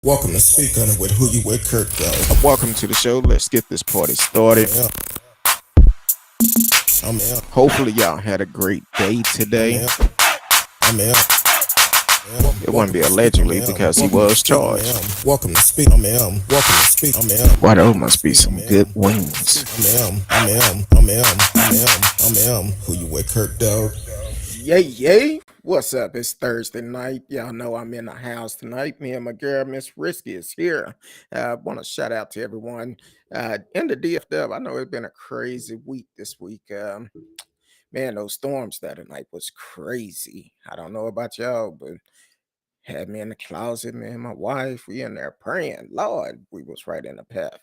Welcome to Speak On It with Who You With Curtdog. Welcome to the show. Let's get this party started. Yeah, I'm here. Hopefully, y'all had a great day I'm today. here. I'm here. It wouldn't Welcome be to Speak. I'm allegedly here. because he Welcome to was Speak. I'm charged. here. Welcome to Speak. I'm here. Welcome to Speak. I'm here. Why, there Welcome to must be Speak. I'm some here. good Welcome to wings. Speak. I'm here. I'm here. I'm here. I'm here. I'm here. Who You With Curtdog. Yay, yay. What's up? It's Thursday night. Y'all know I'm in the house tonight. Me and my girl, Miss Risky, is here. I want to shout out to everyone in the DFW. I know it's been a crazy week this week. Man, those storms the other night was crazy. I don't know about y'all, but had me in the closet, me and my wife, we in there praying. Lord, we was right in the path.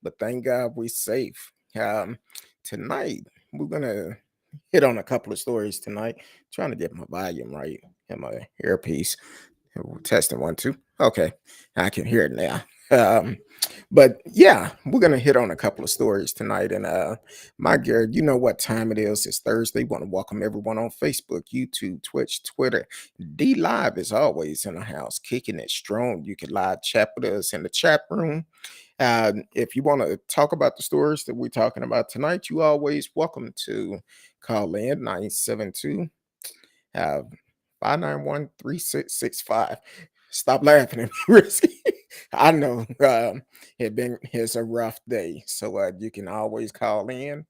But thank God we safe. Tonight, we're gonna hit on a couple of stories tonight. Trying to get my volume right in my earpiece. Testing one, two. Okay, I can hear it now. Um, but yeah, we're gonna hit on a couple of stories tonight. And my girl, you know what time it is. It's Thursday. Want to welcome everyone on Facebook, YouTube, Twitch, Twitter. D Live is always in the house, kicking it strong. You can live chat with us in the chat room. If you want to talk about the stories that we're talking about tonight, you always welcome to call in 972 uh 591-3665. Stop laughing at me, Risky. I know it's a rough day. So you can always call in,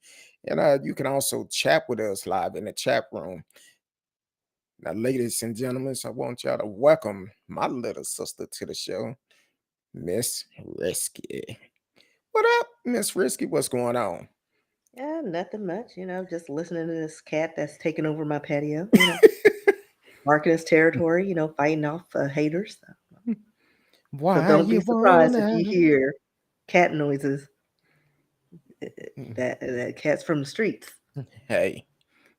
and you can also chat with us live in the chat room. Now, ladies and gentlemen, I want y'all to welcome my little sister to the show, Miss Risky. What up, Miss Risky? What's going on? Yeah, nothing much, just listening to this cat that's taking over my patio, marking his territory, fighting off haters. So Why don't be you surprised if wanna? you hear cat noises. Mm, That cat's from the streets. Hey,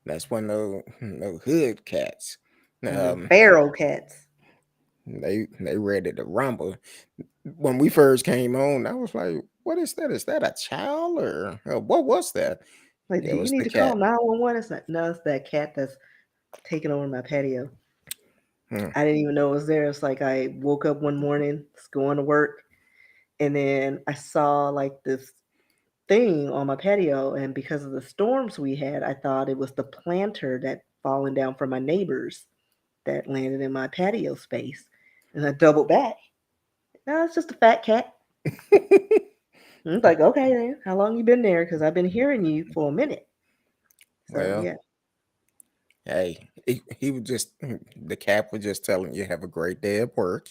that's one of those no hood cats. The Um, feral cats. they ready to rumble. When we first came on, I was like, "What is that? Is that a child or what was that?" Like, do It you was need the to call cat. 911? It's not. No, it's that cat that's taking over my patio. Hmm. I didn't even know it was there. It's like I woke up one morning, going to work, and then I saw like this thing on my patio, and because of the storms we had, I thought it was the planter that fallen down from my neighbors that landed in my patio space. And I doubled back. No, it's just a fat cat. And it's like, okay then, how long you been there? Because I've been hearing you for a minute. So Well, yeah. hey, he was just the cat was just telling you have a great day at work.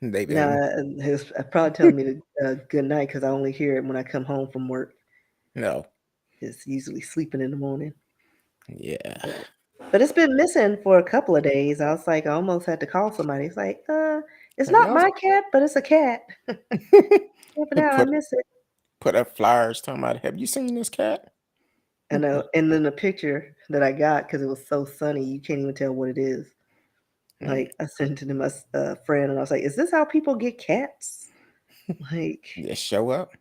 They Now didn't. he's probably telling me to good night because I only hear it when I come home from work. No. It's usually sleeping in the morning. Yeah. But but it's been missing for a couple of days. I was like, I almost had to call somebody. It's like, it's Have not y'all my cat, but it's a cat. Yeah, but now I put miss it. put up flyers talking about? Have you seen this cat? I know. And then the picture that I got, because it was so sunny, you can't even tell what it is. Mm, Like, I sent it to my friend, and I was like, "Is this how people get cats?" Like, just show up.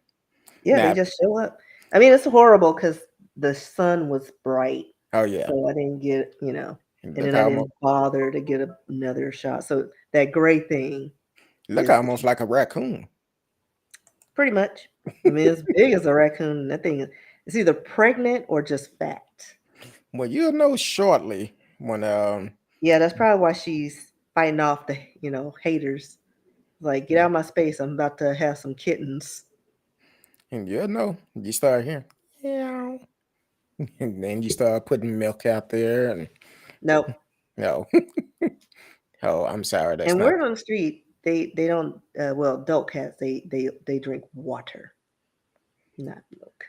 yeah, they Now, just show up. I mean, it's horrible because the sun was bright, oh yeah, so I didn't get, and look then I almost didn't bother to get another shot. So that gray thing look is the almost like a raccoon. pretty much. I mean, it's big as a raccoon. And that thing is either pregnant or just fat. Well, you'll know shortly when Yeah, that's probably why she's fighting off the, haters. Like, get out of my space. I'm about to have some kittens. and you'll know. You start hearing, yeah, and then you start putting milk out there, and Nope. no, oh, I'm sorry, that's And not. word on the street, they don't. Well, adult cats they drink water, not milk.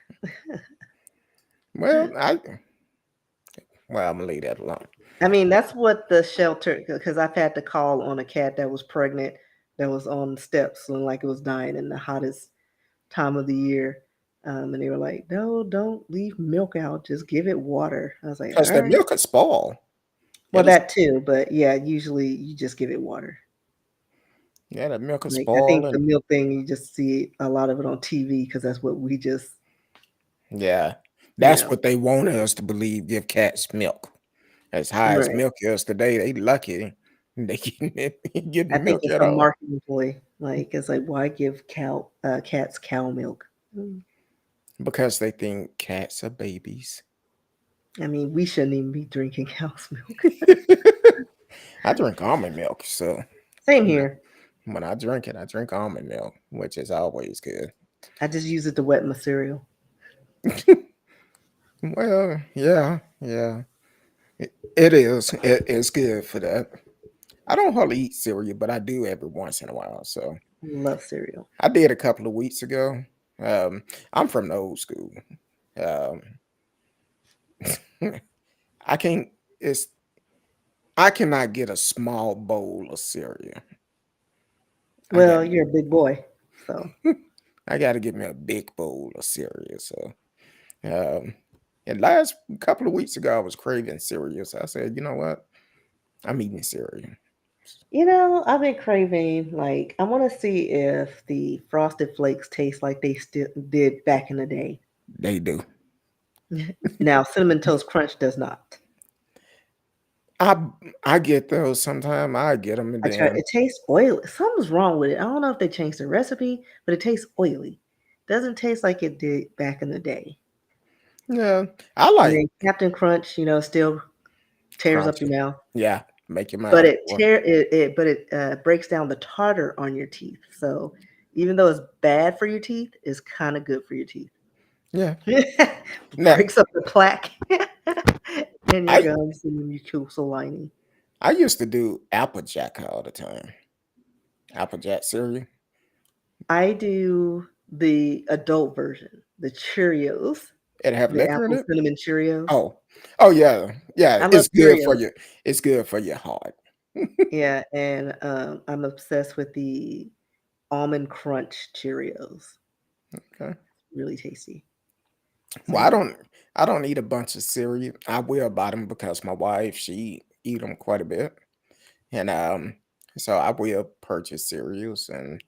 Well, I'm gonna leave that alone. I mean, that's what the shelter. Because I've had to call on a cat that was pregnant, that was on the steps, and like it was dying in the hottest time of the year. And they were like, "No, don't leave milk out. Just give it water." I was like, Because "All the right." milk could spoil. Well, It'll, that too, but yeah, usually you just give it water. yeah, the milk could Like I spoil, think the and milk thing, you just see a lot of it on TV because that's what we just, yeah, you that's know, what they want us to believe. Give cats milk. As high as right. milk is today, they lucky. They getting I think milk it's at a all marketing ploy. Like it's like, why give cats cow milk? Mm. because they think cats are babies. I mean, we shouldn't even be drinking cow's milk. I drink almond milk, so Same when I, here. when I drink it, I drink almond milk, which is always good. I just use it to wet my cereal. Well, yeah, yeah, it is. It's good for that. I don't hardly eat cereal, but I do every once in a while. So Love cereal. I did a couple of weeks ago. Um, I'm from the old school. Um, I can't. It's I cannot get a small bowl of cereal. I got Well, you're a big boy, so I got to get me a big bowl of cereal. So, um, and last couple of weeks ago, I was craving cereal. So I said, you know what? I'm eating cereal. I've been craving like I want to see if the Frosted Flakes taste like they still did back in the day. They do. Now, Cinnamon Toast Crunch does not. I I get those sometime. I get them and I try. then It tastes oily. Something's wrong with it. I don't know if they changed the recipe, but it tastes oily. Doesn't taste like it did back in the day. yeah, I And like then Captain Crunch, still tears up your crunchy. mouth, Yeah, make your but mouth. it tear it, it but it breaks down the tartar on your teeth. So even though it's bad for your teeth, it's kind of good for your teeth. Yeah. Now Breaks up the plaque in your I gums, and then you feel so lining. I used to do Applejack all the time. Applejack cereal. I do the adult version, the Cheerios, It have the liquor in apple it. cinnamon Cheerios. Oh, oh yeah, yeah. I love It's good for Cheerios. you. It's good for your heart. Yeah, and I'm obsessed with the almond crunch Cheerios. Okay. Really tasty. So Well, yeah, I don't eat a bunch of cereal. I will buy them because my wife she eat them quite a bit, and so I will purchase cereals and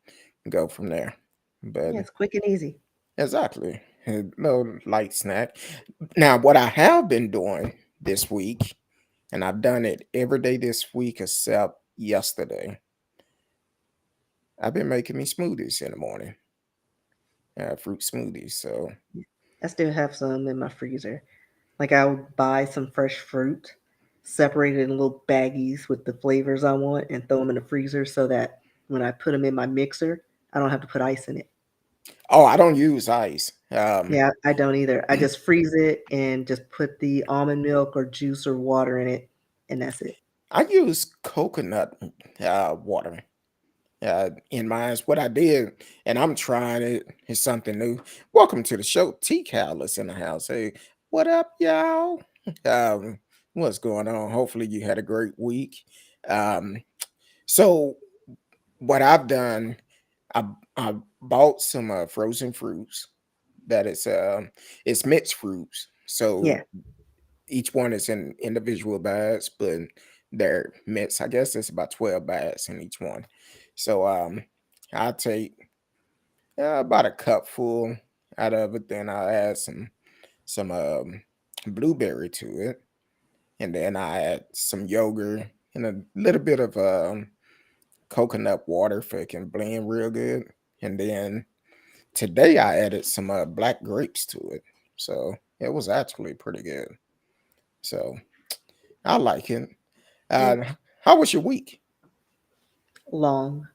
go from there. But yeah, it's quick and easy. exactly, a little light snack. Now, what I have been doing this week, and I've done it every day this week except yesterday. I've been making me smoothies in the morning, fruit smoothies. So, I still have some in my freezer. Like I would buy some fresh fruit, separate it in little baggies with the flavors I want, and throw them in the freezer so that when I put them in my mixer, I don't have to put ice in it. oh, I don't use ice. Yeah, I don't either. I just freeze it and just put the almond milk or juice or water in it, and that's it. I use coconut water in mine. What I did, and I'm trying it. It's something new. Welcome to the show. T Cal is in the house. Hey, what up, y'all? Um, what's going on? Hopefully, you had a great week. Um, so, what I've done, I bought some frozen fruits. That is, it's mixed fruits. So Yeah, each one is in individual bags, but they're mixed. I guess it's about 12 bags in each one. So I'll take about a cup full out of it. Then I'll add some blueberry to it, and then I add some yogurt and a little bit of coconut water for it can blend real good. And then today I added some black grapes to it, so it was actually pretty good. So I like it. yeah. Uh, how was your week? Long.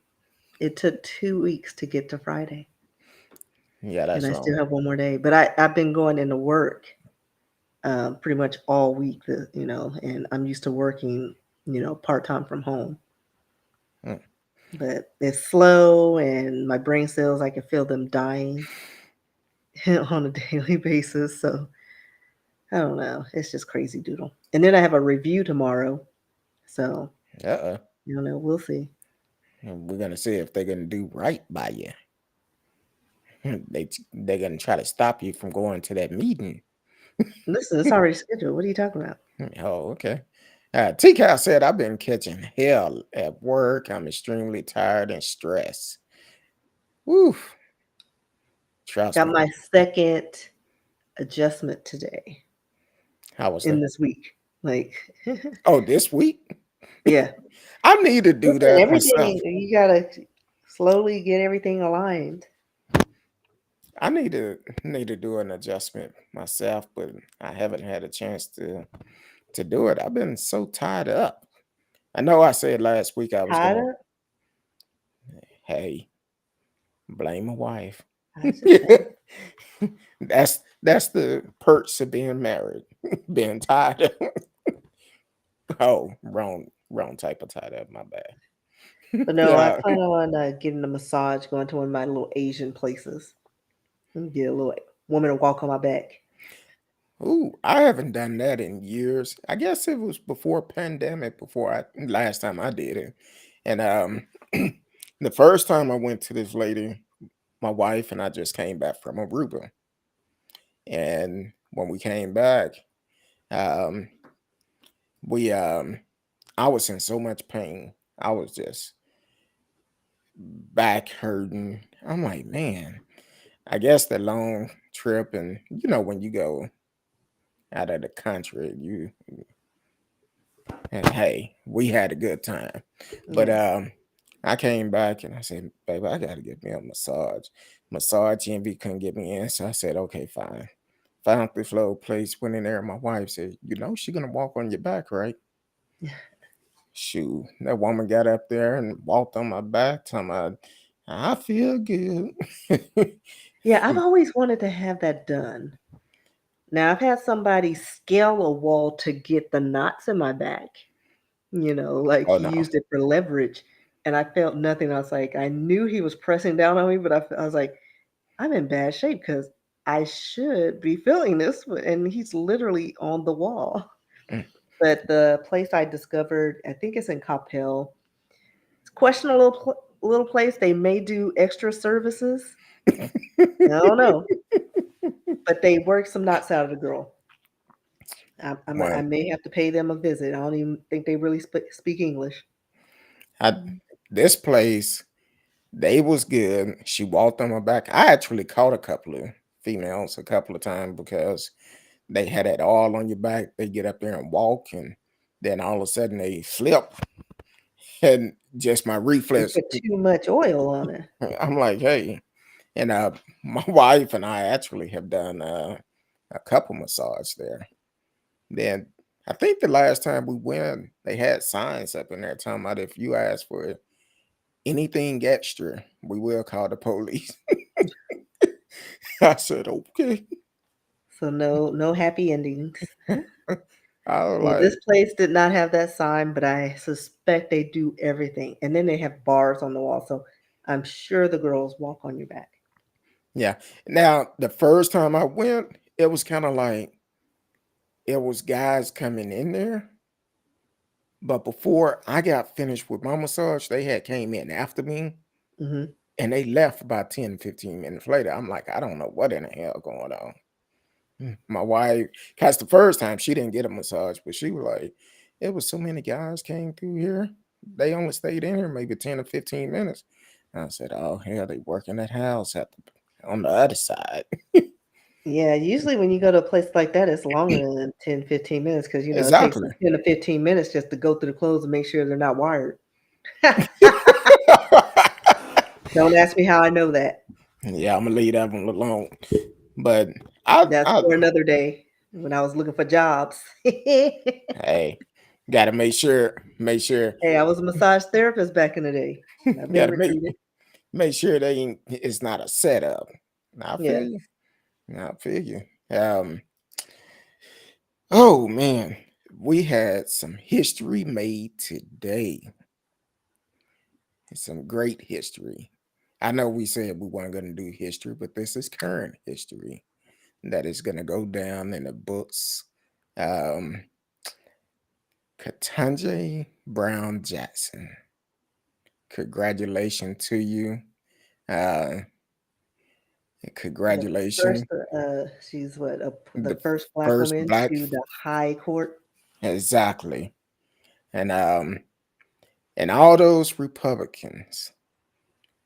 It took 2 weeks to get to Friday, Yeah, and that's I still wrong. have one more day. But I've been going into work pretty much all week, and I'm used to working, part time from home. Mm, But it's slow, and my brain cells, I can feel them dying on a daily basis. So I don't know. It's just crazy doodle. And then I have a review tomorrow. So, uh-uh. we'll see. And we're gonna see if they're gonna do right by you. They're gonna try to stop you from going to that meeting. Listen, it's already scheduled. What are you talking about? Oh, okay. T Cal said, I've been catching hell at work. I'm extremely tired and stressed. Woo. Trust Got me. my second adjustment today How was in that? this week. Like, Oh, this week? Yeah. I need to do Listen, that myself. everything you gotta slowly get everything aligned. I need to do an adjustment myself, but I haven't had a chance to do it. I've been so tied up. I know I said last week I was Tied gonna. up? Hey, blame my wife. I was just saying. That's the perks of being married, being tied up. Oh, wrong type of tied up. My bad. But no, I Yeah. plan on getting a massage, going to one of my little Asian places, and get a little woman to walk on my back. Ooh, I haven't done that in years. I guess it was before pandemic, before I last time I did it. And the first time I went to this lady, my wife and I just came back from Aruba. And when we came back, um, we I was in so much pain. I was just back hurting. I'm like, man, I guess the long trip and when you go out of the country, and hey, we had a good time. But Yeah. I came back and I said, baby, I gotta get me a massage. Massage envy couldn't get me in. So I said, okay, fine. Found this little place, went in there, and my wife said, she gonna walk on your back, right? Shoot. That woman got up there and walked on my back, talking about, I feel good. Yeah, I've always wanted to have that done. Now, I've had somebody scale a wall to get the knots in my back, like Oh he no. used it for leverage. And I felt nothing. I was like, I knew he was pressing down on me, but I was like, I'm in bad shape because I should be feeling this. And he's literally on the wall. Mm. But the place I discovered, I think it's in Coppell. It's questionable little place. They may do extra services. I don't know, but they work some knots out of the girl. I Well, may have to pay them a visit. I don't even think they really speak English. I this place, they was good. She walked on my back. I actually caught a couple of females a couple of times because they had it all on your back. They get up there and walk, and then all of a sudden they flip, and just my They reflex. put too much oil on it. I'm like, hey, and my wife and I actually have done a couple massage there. Then I think the last time we went, they had signs up in there talking about if you ask for anything extra, we will call the police. I said, okay. So no happy endings. I was Well, this like, place did not have that sign, but I suspect they do everything. And then they have bars on the wall, so I'm sure the girls walk on your back. yeah. Now, the first time I went, it was kind of like it was guys coming in there. But before I got finished with my massage, they had came in after me Hmm. and they left about 10, 15 minutes later. I'm like, I don't know what in the hell going on. My wife, because the first time she didn't get a massage, but she was like, it was so many guys came through here. They only stayed in here maybe 10 or 15 minutes. And I said, oh, hell, they work in that house on the other side. Yeah, usually when you go to a place like that, it's longer than 10, 15 minutes because, it takes them Exactly. 10 to 15 minutes just to go through the clothes and make sure they're not wired. Don't ask me how I know that. Yeah, I'm gonna leave that one alone. But I, That's I, for another day when I was looking for jobs. Hey, hey, gotta make sure, I was a massage therapist back in the day. I've been gotta make recruited. make sure they ain't. It's not a setup. I feel Yeah. you. I feel you. Oh man, we had some history made today. Some great history. I know we said we weren't going to do history, but this is current history that is going to go down in the books. Um, Katanji Brown Jackson. Congratulations to you. Uh, The first, congratulations. she's what, the The first black first woman black, to the high court. exactly. And all those Republicans,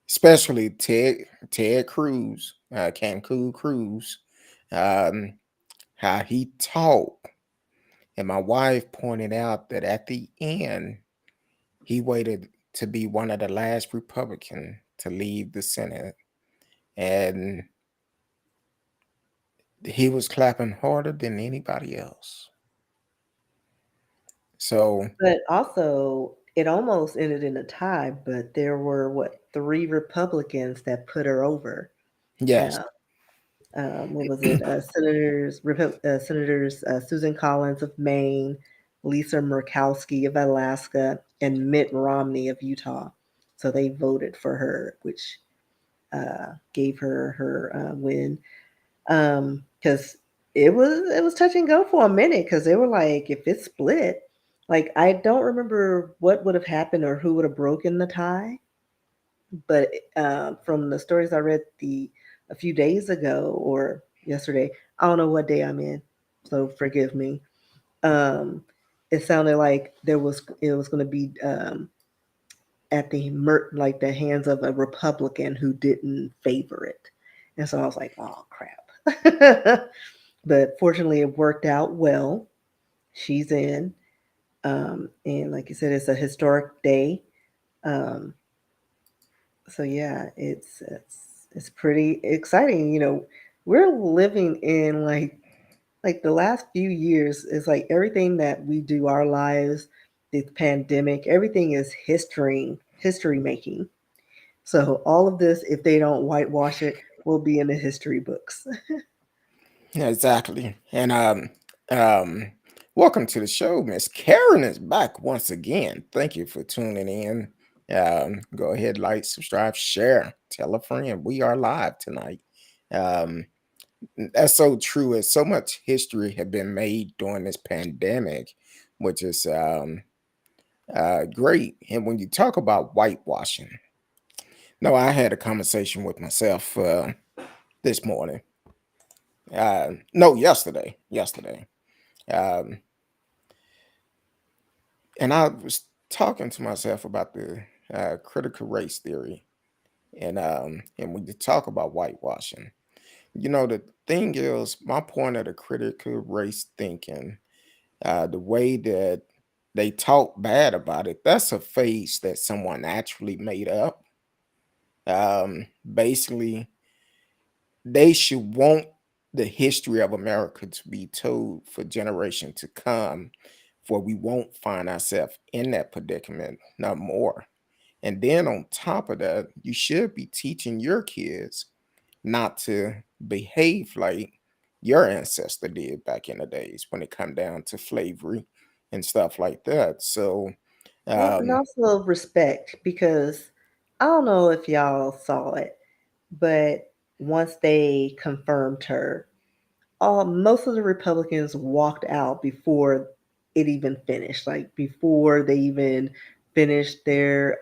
especially Ted Cruz, Cancun Cruz, um, how he talked. And my wife pointed out that at the end, He waited to be one of the last Republican to leave the Senate, and he was clapping harder than anybody else. So But also, it almost ended in a tie, but there were what, three Republicans that put her over. yes, Uh, what was it? Senators Susan Collins of Maine, Lisa Murkowski of Alaska, and Mitt Romney of Utah. So they voted for her, which gave her win. Because it was touch and go for a minute because they were like, if it's split, like I don't remember what would have happened or who would have broken the tie, but from the stories I read a few days ago or yesterday, I don't know what day I'm in, so forgive me. Um, it sounded like it was going to be at like the hands of a Republican who didn't favor it, and so I was like, oh crap. But fortunately, it worked out well. She's in, and like you said, it's a historic day. Um, so yeah, it's pretty exciting. We're living in like the last few years is like everything that we do our lives, the pandemic, everything is history making. So all of this, if they don't whitewash it, will be in the history books. exactly. And welcome to the show. Miss Karen is back once again. Thank you for tuning in. Go ahead, like, subscribe, share, tell a friend. We are live tonight. Um, that's so true. As so much history had been made during this pandemic, which is great. And when you talk about whitewashing, no, I had a conversation with myself this morning. No, yesterday. Yesterday. Um, and I was talking to myself about the critical race theory, and when you talk about whitewashing, the thing is, my point of the critical race thinking, the way that they talk bad about it, that's a face that someone actually made up. Basically, they should want the history of America to be told for generation to come, for we won't find ourselves in that predicament no more. And then on top of that, you should be teaching your kids not to behave like your ancestor did back in the days when it come down to slavery and stuff like that. So, Well, and um, also respect, because I don't know if y'all saw it, but once they confirmed her, most of the Republicans walked out before it even finished, like before they even finished their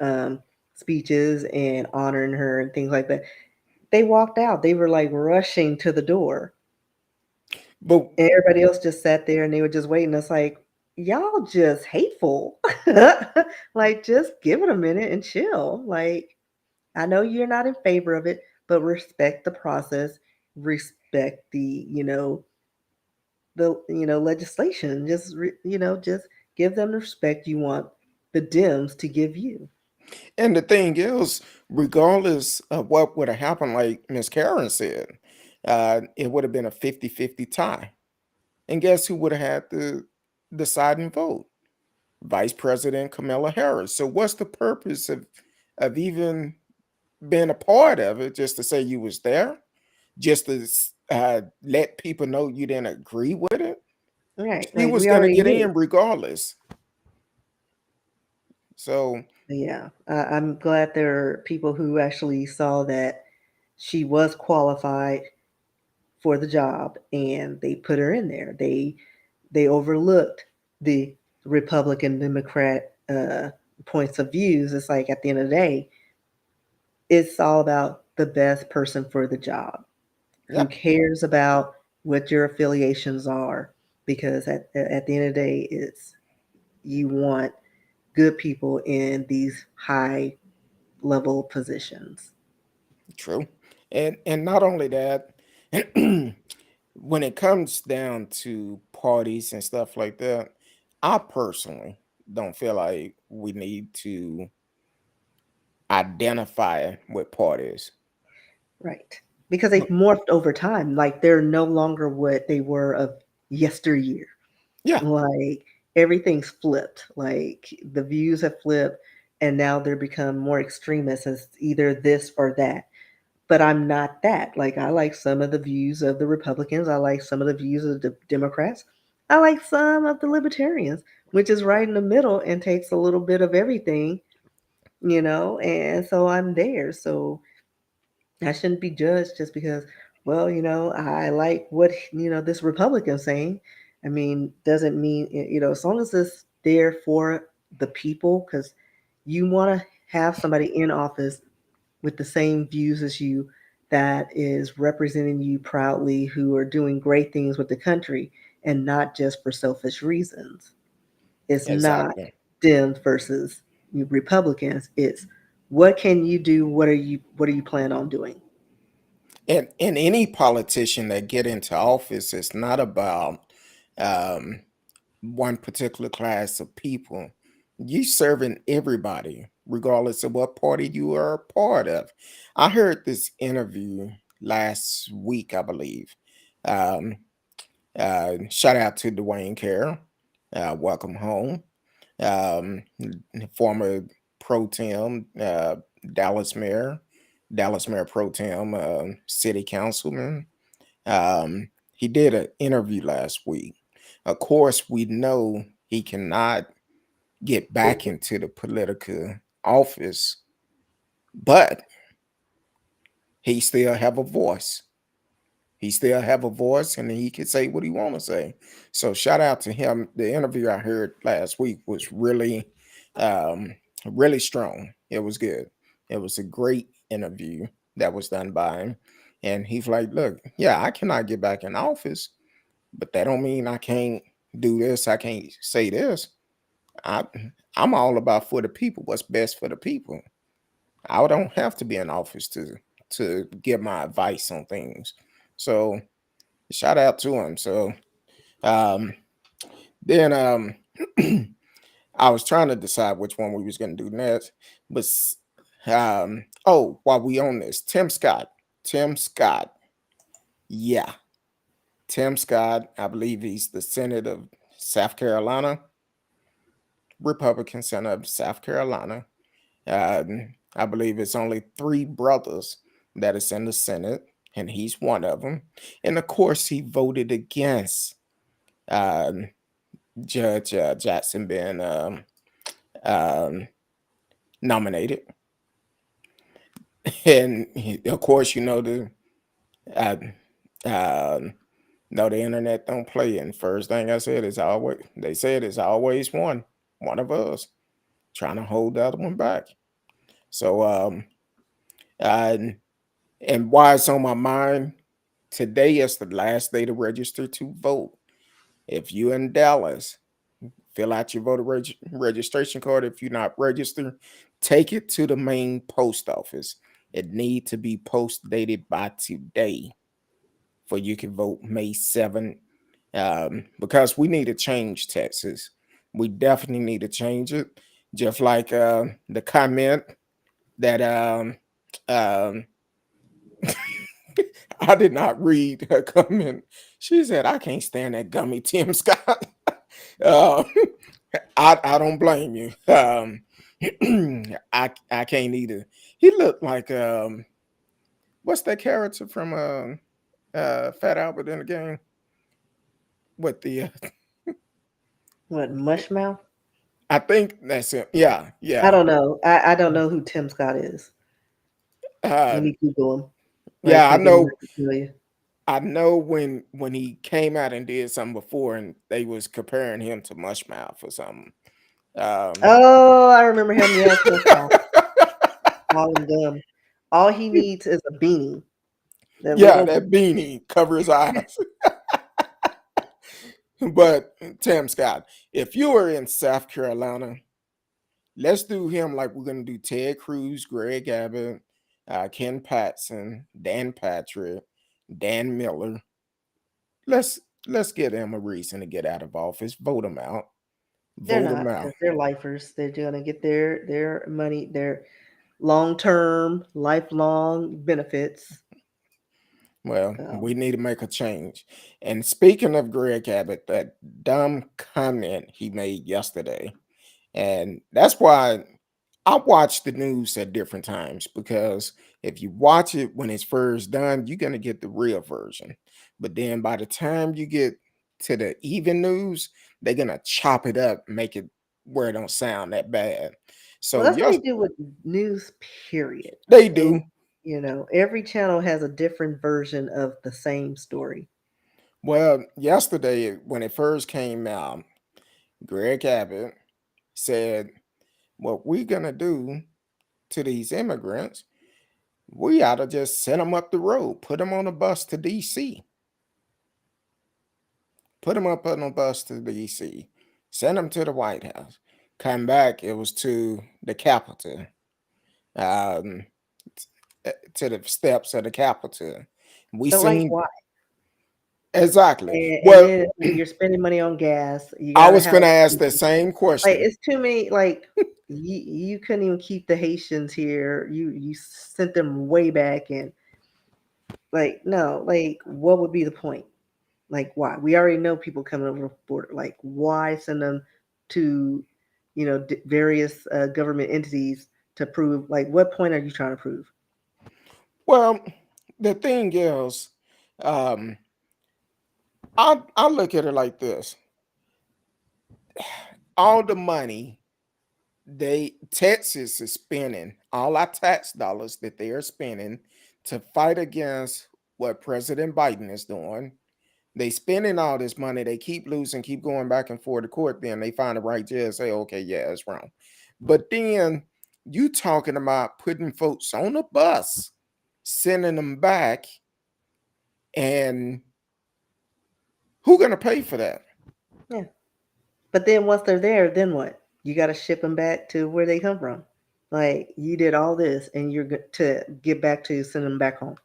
speeches and honoring her and things like that. They walked out. They were like rushing to the door. but And everybody else just sat there and they were just waiting. It's like, y'all just hateful. Like, just give it a minute and chill. Like, I know you're not in favor of it, but respect the process, respect the legislation. Just give them the respect you want the Dems to give you. and the thing is, regardless of what would have happened, like Miss Karen said, it would have been a 50-50 tie. And guess who would have had the deciding vote? Vice President Kamala Harris. So what's the purpose of even being a part of it? Just to say you was there, just to let people know you didn't agree with it. Right. She Like was we gonna already get knew. in regardless. So Yeah. I'm glad there are people who actually saw that she was qualified for the job and they put her in there. They overlooked the Republican Democrat points of views. It's like at the end of the day, it's all about the best person for the job. Who yeah, cares about what your affiliations are? Because at the end of the day, it's you want good people in these high level positions. true. And not only that, when it comes down to parties and stuff like that, I personally don't feel like we need to identify with parties. Right. Because they've morphed over time. Like they're no longer what they were of yesteryear. Yeah, Like everything's flipped. Like the views have flipped and now they're become more extremist as either this or that. But I'm not that. Like I like some of the views of the Republicans. I like some of the views of the Democrats. I like some of the libertarians, which is right in the middle and takes a little bit of everything, and so I'm there. So I shouldn't be judged just because, well, I like what, this Republican's saying. I mean, doesn't mean, as long as it's there for the people, because you want to have somebody in office with the same views as you that is representing you proudly, who are doing great things with the country and not just for selfish reasons. It's not exactly. Dems versus Republicans. It's what can you do? What are you plan on doing? And any politician that get into office is not about um, one particular class of people. You serving everybody, regardless of what party you are a part of. I heard this interview last week, I believe. Um, Shout out to Dwayne Carroll. Welcome home. Um, Former pro tem Dallas mayor, Dallas mayor pro tem city councilman. He did an interview last week. Of course, we know he cannot get back into the political office, but he still have a voice. He still have a voice, and he can say what he want to say. So shout out to him. The interview I heard last week was um, really strong. It was good. It was a great interview that was done by him, and he's like, "Look, yeah, I cannot get back in office, but that don't mean I can't do this. I can't say this. I I'm all about for the people. What's best for the people. I don't have to be in office to give my advice on things. So shout out to him. So um, then I was trying to decide which one we was gonna do next, but oh, while we on this, Tim Scott, yeah, Tim Scott. I believe he's the Senate of South Carolina, Republican Senate of South Carolina. I believe it's only three brothers that is in the Senate, and he's one of them. And of course, he voted against um, Judge Jackson being um, nominated. And of course, uh, um, no, the internet don't play. And first thing I said is always they said it's always one of us trying to hold the other one back. So uh, and why it's on my mind today is the last day to register to vote. If you're in Dallas, fill out your voter registration card. If you're not registered, take it to the main post office. It need to be post dated by today for you can vote May 7th. Because we need to change Texas. We definitely need to change it. Just like the comment that um, I did not read her comment. She said, I can't stand that gummy Tim Scott. uh, I don't blame you. I can't either. He looked like what's that character from Fat Albert in the game with the What, Mushmouth? I think that's it. Yeah, I yeah. don't know. I don't know who Tim Scott is. Let Uh, me Google him right yeah, I quick and then know. I can tell you. I know when he came out and did something before, and they was comparing him to Mushmouth or something. Um, Oh, I remember him. Yeah, Tim Scott. All in dumb. All he needs is a beanie. That yeah, little. that beanie cover his eyes. But Tim Scott, if you were in South Carolina, let's do him like we're gonna do Ted Cruz, Greg Abbott, Ken Patson, Dan Patrick, Dan Miller. Let's let's give them a reason to get out of office. Vote them out. They're Vote them not out. because they're lifers. They're gonna get their money, their long term, lifelong benefits. Well, Um, we need to make a change. And speaking of Greg Abbott, that dumb comment he made yesterday, and that's why I watch the news at different times, because if you watch it when it's first done, you're gonna get the real version. But then by the time you get to the even news, they're gonna chop it up, make it where it don't sound that bad. well, So that's what yes, they do with news. Period. they And do. every channel has a different version of the same story. Well, yesterday when it first came out, Greg Abbott said, "What we're gonna do to these immigrants, we ought to just send them up the road, put them on a bus to DC, put them up on a bus to DC, send them to the White House, come back. It was to the Capitol, um, to the steps of the Capitol. We But like, seen why? exactly. And Well, then it's like you're spending money on gas. You I gotta was house gonna ask the people. same Like question. it's too many. Like you couldn't even keep the Haitians here. You sent them way back, and like no, like what would be the point? Like why? We already know people coming over the border. Like why send them to, various government entities to prove? Like what point are you trying to prove? Well, the thing is, um, I look at it like this: all the money Texas is spending, all our tax dollars that they are spending to fight against what President Biden is doing. They spending all this money, they keep losing, keep going back and forth to court. Then they find the right judge, say, okay, yeah, it's wrong. But then you talking about putting folks on a bus, sending them back, and who gonna pay for that? Yeah, but then once they're there, then what? You got to ship them back to where they come from. Like you did all this, and to get back to send them back home.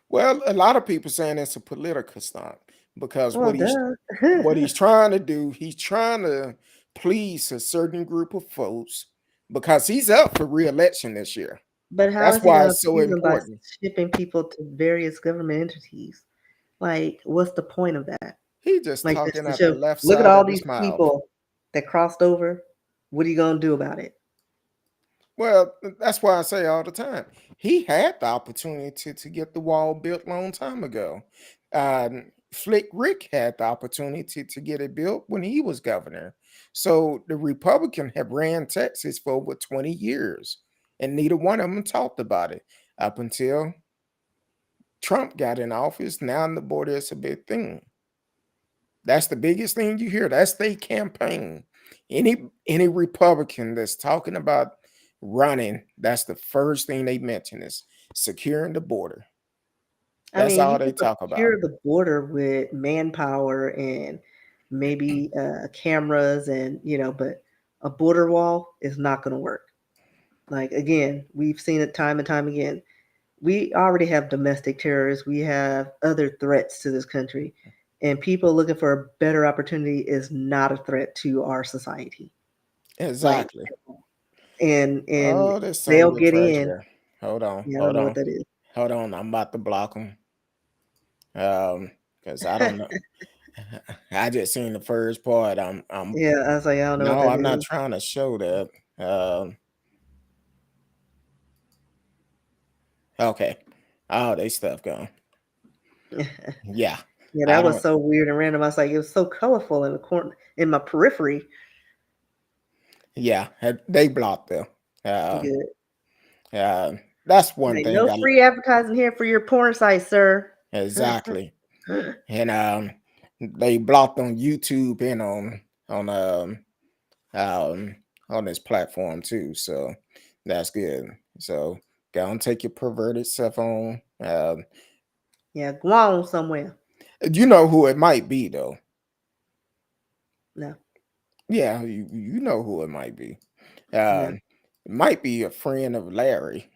Well, a lot of people saying it's a political stunt, because Well, what duh. he's trying to do, he's trying to please a certain group of folks, because he's up for re-election this year. But how That's is he why going to it's so appease them by important. shipping people to various government entities? Like, what's the point of that? He just Like, just talking to out the show, left look at side all of these his mouth. people that crossed over. What are you going to do about it? Well, that's why I say all the time, he had the opportunity to get the wall built a long time ago. Flick Rick had the opportunity to get it built when he was governor. So the Republican have ran Texas for over 20 years, and neither one of them talked about it up until Trump got in office. Now the border is a big thing. That's the biggest thing you hear. That's their campaign. Any Republican that's talking about running, that's the first thing they mention is securing the border. I That's mean, all you they can talk about. secure the border with manpower and maybe cameras and, but a border wall is not going to work. Like, again, we've seen it time and time again. We already have domestic terrorists, we have other threats to this country, and people looking for a better opportunity is not a threat to our society. Like, Exactly. and Oh, this son they'll bitch get right in. here. Hold on, Yeah, I don't hold know what on, that is. hold on. I'm about to block him. Because I don't know. I just seen the first part. I'm Yeah, I was like, I don't know what no, that I'm not is. trying to show that. Okay. Oh, they stuff gone. Yeah. Yeah, I that was don't. so weird and random. I was like, it was so colorful in the corner in my periphery. Yeah, they blocked them. Uh, Good. uh, that's one Like, thing. no free advertising here for your porn site, sir. Exactly, and they blocked on YouTube and on um on this platform too. So that's good. So go and take your perverted stuff on. Yeah, go on somewhere. You know who it might be though. No, Yeah, you know who it might be. no. It might be a friend of Larry.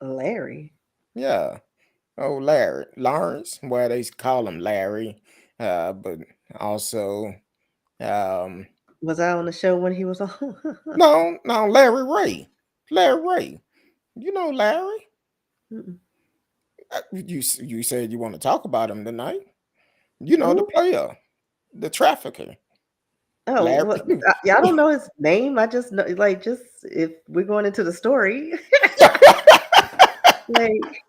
Larry. Yeah. Oh, Larry, Lawrence. Well, they call him Larry, but also, um, Was I on the show when he was on? No, no, Larry Ray. Larry Ray. You know Larry? Mm-mm. You said you want to talk about him tonight. You know the Who? player, the trafficker, Oh, Larry. well, yeah, I don't know his name. I just know, like, just if we're going into the story, like,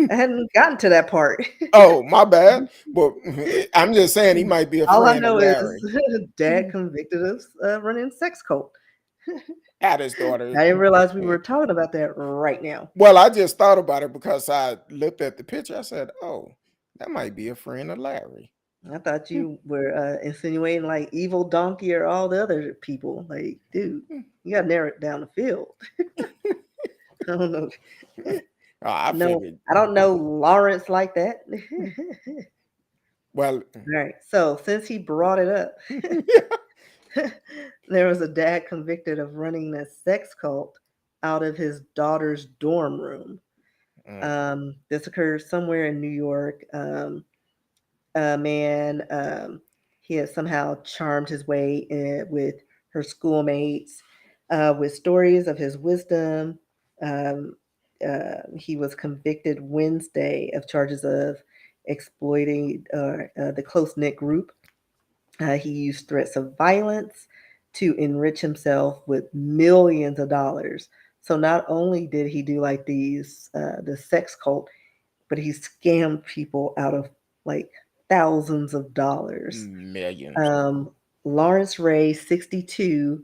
I hadn't gotten to that part. Oh, my bad. But I'm just saying he might be a All I friend of know is Larry. dad convicted of running sex cult. Had his daughter. I didn't realize we were talking about that right now. Well, I just thought about it because I looked at the picture. I said, "Oh, that might be a friend of Larry." I thought you were insinuating like evil donkey or all the other people. Like, dude, you got to narrow it down the field. I don't know. Oh, I No, figured. I don't know Lawrence like that. Well, All right. So since he brought it up, there was a dad convicted of running a sex cult out of his daughter's dorm room. mm, This occurred somewhere in New York. A man, he had somehow charmed his way in with her schoolmates with stories of his wisdom. Um, he was convicted Wednesday of charges of exploiting the close knit group. He used threats of violence to enrich himself with millions of dollars. So not only did he do like the sex cult, but he scammed people out of like thousands of dollars. millions. Um, Lawrence Ray, 62,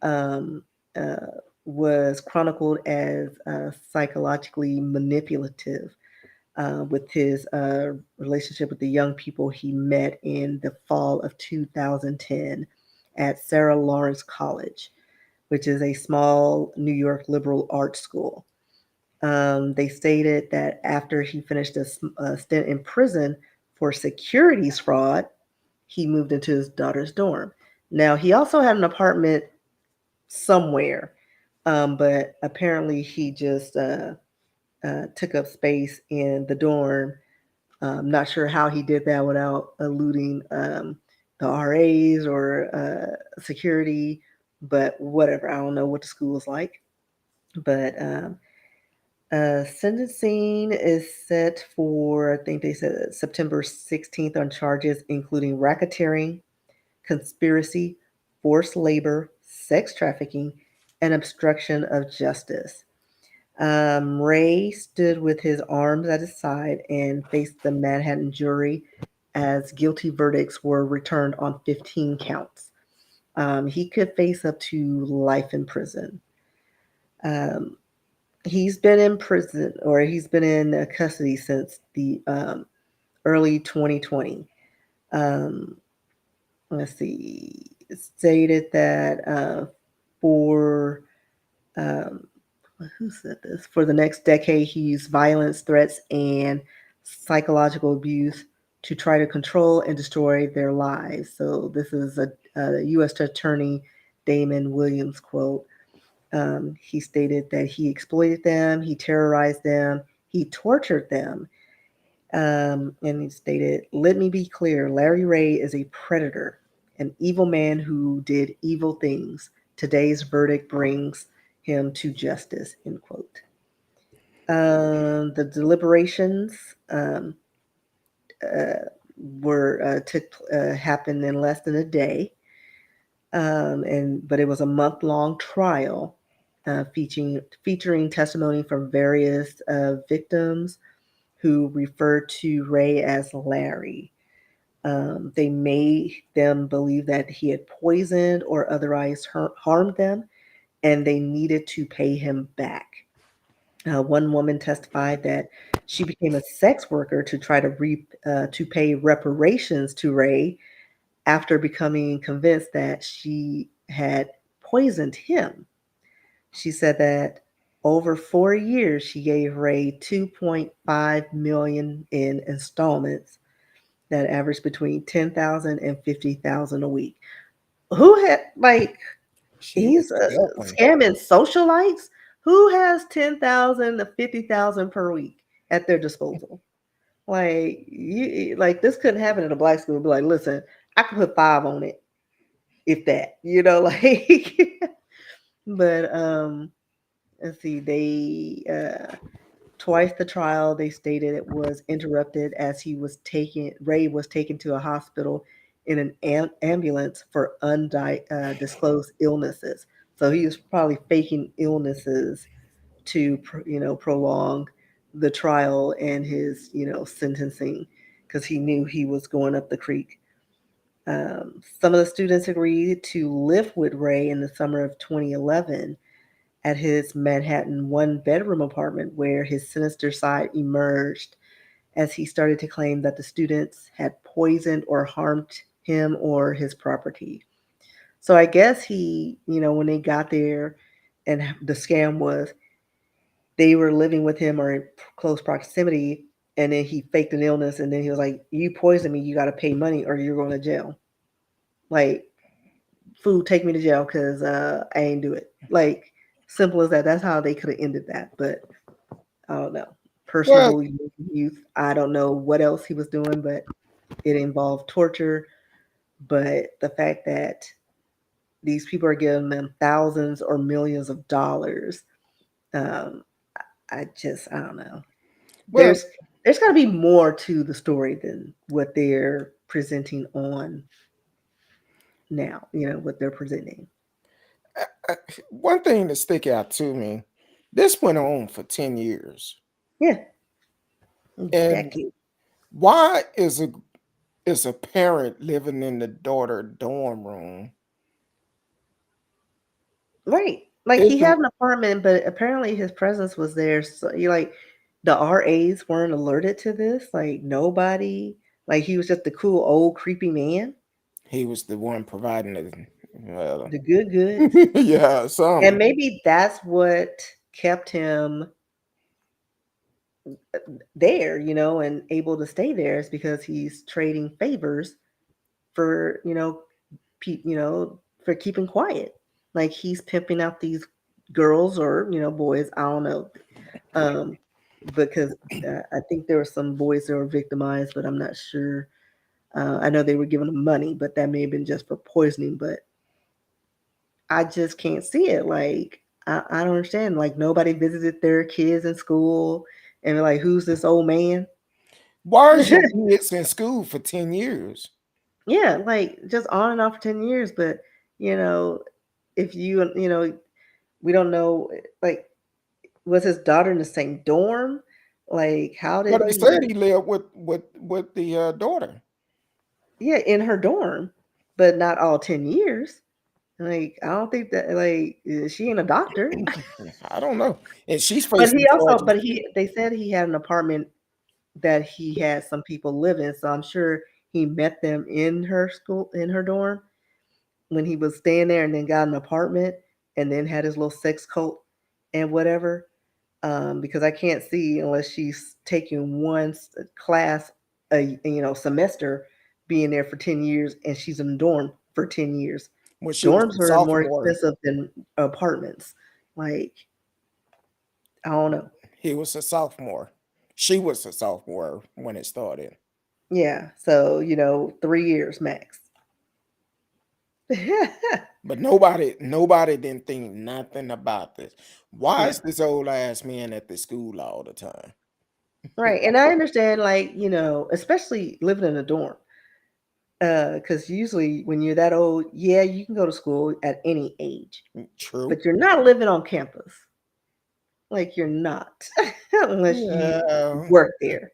um, uh, was chronicled as psychologically manipulative with his relationship with the young people he met in the fall of 2010 at Sarah Lawrence College, which is a small New York liberal arts school. They stated that after he finished a stint in prison for securities fraud, he moved into his daughter's dorm. Now, he also had an apartment somewhere, but apparently he just took up space in the dorm. Not sure how he did that without eluding the RAs or security, but whatever. I don't know what the school is like. But sentencing is set for, I think they said September 16th on charges including racketeering, conspiracy, forced labor, sex trafficking, and obstruction of justice. Ray stood with his arms at his side and faced the Manhattan jury as guilty verdicts were returned on 15 counts. He could face up to life in prison. Um, he's been in prison or he's been in custody since the early 2020. Um, let's see, it stated that for um, who said this? For the next decade, he used violence, threats, and psychological abuse to try to control and destroy their lives. So this is a U.S. Attorney Damon Williams quote. He stated that he exploited them, he terrorized them, he tortured them. And he stated, "Let me be clear, Larry Ray is a predator, an evil man who did evil things. Today's verdict brings him to justice," end quote. The deliberations um, uh, were took happened in less than a day, and but it was a month long trial featuring testimony from various victims who referred to Ray as Larry. They made them believe that he had poisoned or otherwise harmed them, and they needed to pay him back. One woman testified that she became a sex worker to try to pay reparations to Ray after becoming convinced that she had poisoned him. She said that over 4 years she gave Ray 2.5 million in installments that averaged between 10,000 and 50,000 a week. Who had like She was he's helping. scamming socialites? Who has 10,000 to 50,000 per week at their disposal? Like you like this couldn't happen at a black school. Be like, listen, I could put 5 on it. if that, like. But let's see, they twice the trial they stated it was interrupted as Ray was taken to a hospital in an ambulance for undisclosed illnesses. So he was probably faking illnesses to prolong the trial and his sentencing because he knew he was going up the creek. Some of the students agreed to live with Ray in the summer of 2011 at his Manhattan one bedroom apartment, where his sinister side emerged as he started to claim that the students had poisoned or harmed him or his property. So I guess when they got there, and the scam was they were living with him or in close proximity, and then he faked an illness, and then he was like, "You poisoned me, you got to pay money, or you're going to jail." Like, food, take me to jail because I ain't do it. Like, simple as that. That's how they could have ended that. But I don't know. Well, Personable youth. I don't know what else he was doing, but it involved torture. But the fact that these people are giving them thousands or millions of dollars, um, I don't know. well, There's got to be more to the story than what they're presenting on now. What they're presenting. one thing that stick out to me, this went on for 10 years. Yeah, And decade. why is a parent living in the daughter dorm room? Right. Like, he Isn't had an apartment, but apparently his presence was there. So you like the RAs weren't alerted to this. Like, nobody. Like, he was just the cool old creepy man, he was the one providing the well, the good goods. yeah, And some. maybe that's what kept him there, and able to stay there, is because he's trading favors for, for keeping quiet. Like, he's pimping out these girls or, boys, I don't know. Um, because I think there were some boys that were victimized, but I'm not sure. I know they were giving them money, but that may have been just for poisoning. But I just can't see it. Like, I don't understand. Like, nobody visited their kids in school and they're like, who's this old man? Why is your kids in school for 10 years? Yeah, like, just on and off for 10 years. But, you know, if we don't know, like, was his daughter in the same dorm? Like, how did But they he? said he lived with the daughter. Yeah, in her dorm, but not all 10 years. Like, I don't think that, like, she ain't a doctor. I don't know. And she's But facing he also, charges. they said he had an apartment that he had some people live in. So I'm sure he met them in in her dorm when he was staying there, and then got an apartment and then had his little sex cult and whatever. Because I can't see, unless she's taking one class a semester, being there for 10 years, and she's in the dorm for 10 years. When she was Dorms a are more sophomore, expensive than apartments. Like, I don't know. he was a sophomore. She was a sophomore when it started. Yeah, so 3 years max. But nobody didn't think nothing about this. Why Yeah, is this old ass man at the school all the time? right. And I understand, like, especially living in a dorm. Because usually when you're that old, yeah, you can go to school at any age, True. but you're not living on campus. Like, you're not, unless you Yeah. work there.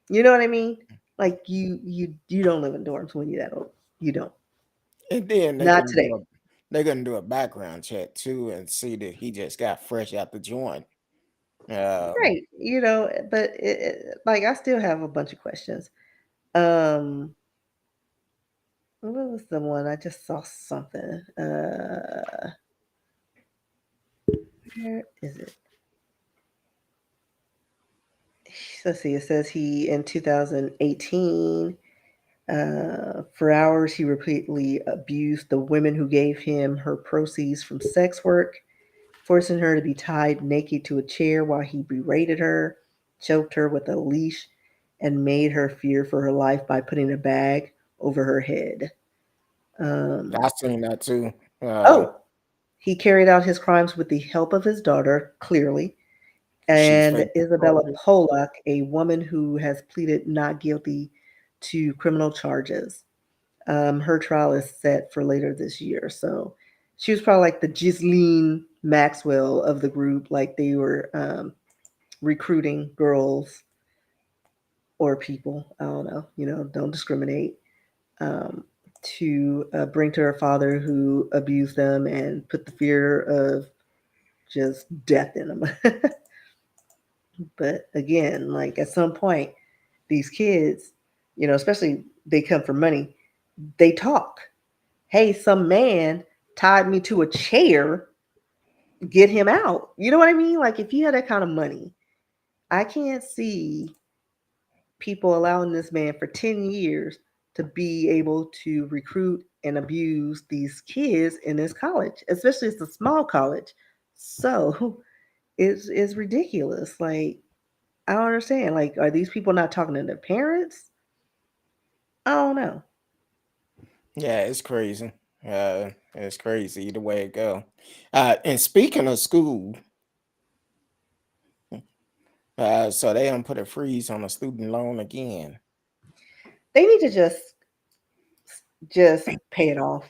You know what I mean? Like, you don't live in dorms when you're that old. You don't. And then Not today. they're gonna do a background check too and see that he just got fresh out the joint. Um, Right. But like, I still have a bunch of questions. Um, what was the one? I just saw something. Where is it? Let's see. It says he, in 2018, for hours, he repeatedly abused the women who gave him her proceeds from sex work, forcing her to be tied naked to a chair while he berated her, choked her with a leash, and made her fear for her life by putting a bag over her head. Um, I seen that too. Uh, oh, he carried out his crimes with the help of his daughter, clearly, she and faked the Isabella charges. Polak, a woman who has pleaded not guilty to criminal charges. Her trial is set for later this year. So she was probably like the Ghislaine Maxwell of the group, like they were recruiting girls or people. I don't know, don't discriminate. Um, to bring to her father who abused them and put the fear of just death in them. But again, like at some point, these kids, especially they come for money, they talk. Hey, some man tied me to a chair, get him out. You know what I mean? Like if you had that kind of money, I can't see people allowing this man for 10 years to be able to recruit and abuse these kids in this college, especially it's a small college. So it's ridiculous. Like I don't understand. Like, are these people not talking to their parents? I don't know. Yeah, it's crazy. It's crazy the way it go. And speaking of school, so they don't put a freeze on a student loan again. They need to just pay it off.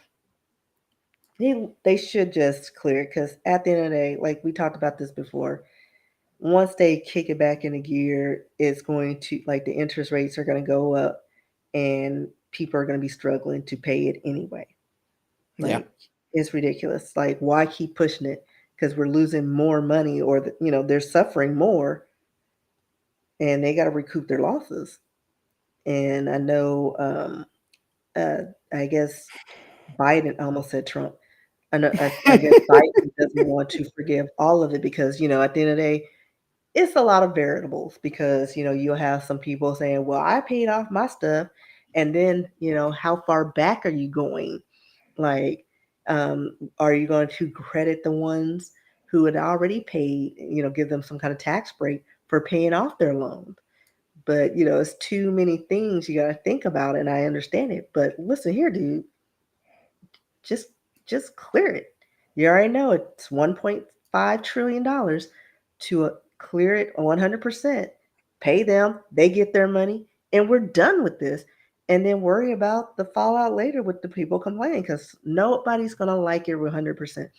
They should just clear it because at the end of the day, like we talked about this before, once they kick it back into gear, it's going to like the interest rates are going to go up, and people are going to be struggling to pay it anyway. Yeah, Like it's ridiculous. Like why keep pushing it? Because we're losing more money, or they're suffering more, and they got to recoup their losses. And I know, uh, I guess Biden I almost said Trump. I guess Biden doesn't want to forgive all of it because at the end of the day, it's a lot of variables because you'll have some people saying, "Well, I paid off my stuff," and then how far back are you going? Like, are you going to credit the ones who had already paid? Give them some kind of tax break for paying off their loan. But it's too many things you got to think about, and I understand it. But listen here, dude, just just clear it. You already know it's $1.5 trillion to clear it 100%. Pay them, they get their money, and we're done with this. And then worry about the fallout later with the people complaining because nobody's gonna like it 100%.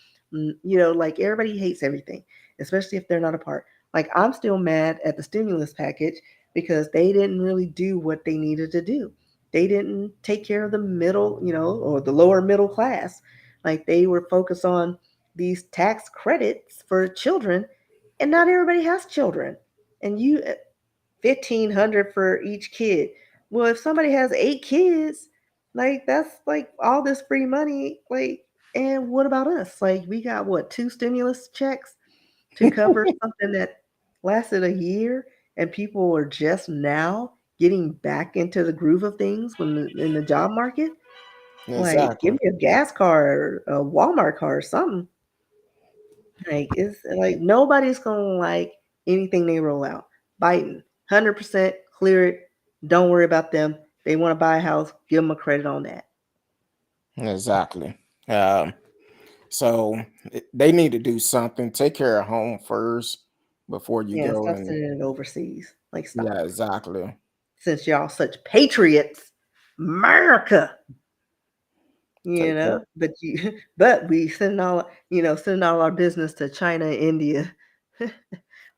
Like everybody hates everything, especially if they're not a part. Like I'm still mad at the stimulus package because they didn't really do what they needed to do. They didn't take care of the middle, or the lower middle class. Like they were focused on these tax credits for children, and not everybody has children. And 1,500 for each kid. Well, if somebody has 8 kids, like that's like all this free money. Like, and what about us? Like, we got what, 2 stimulus checks to cover something that lasted a year, and people are just now getting back into the groove of things in the job market. Like, give exactly, me a gas card, a Walmart card, or something. Like, it's like nobody's gonna like anything they roll out. Biden, 100% clear it. Don't worry about them. They want to buy a house, give them a credit on that. exactly. Um, so they need to do something. Take care of home first before you Yeah, go stop and sending it overseas. Like, stop. yeah, exactly. Since y'all such patriots, America. Take care. But but we sending all our business to China, India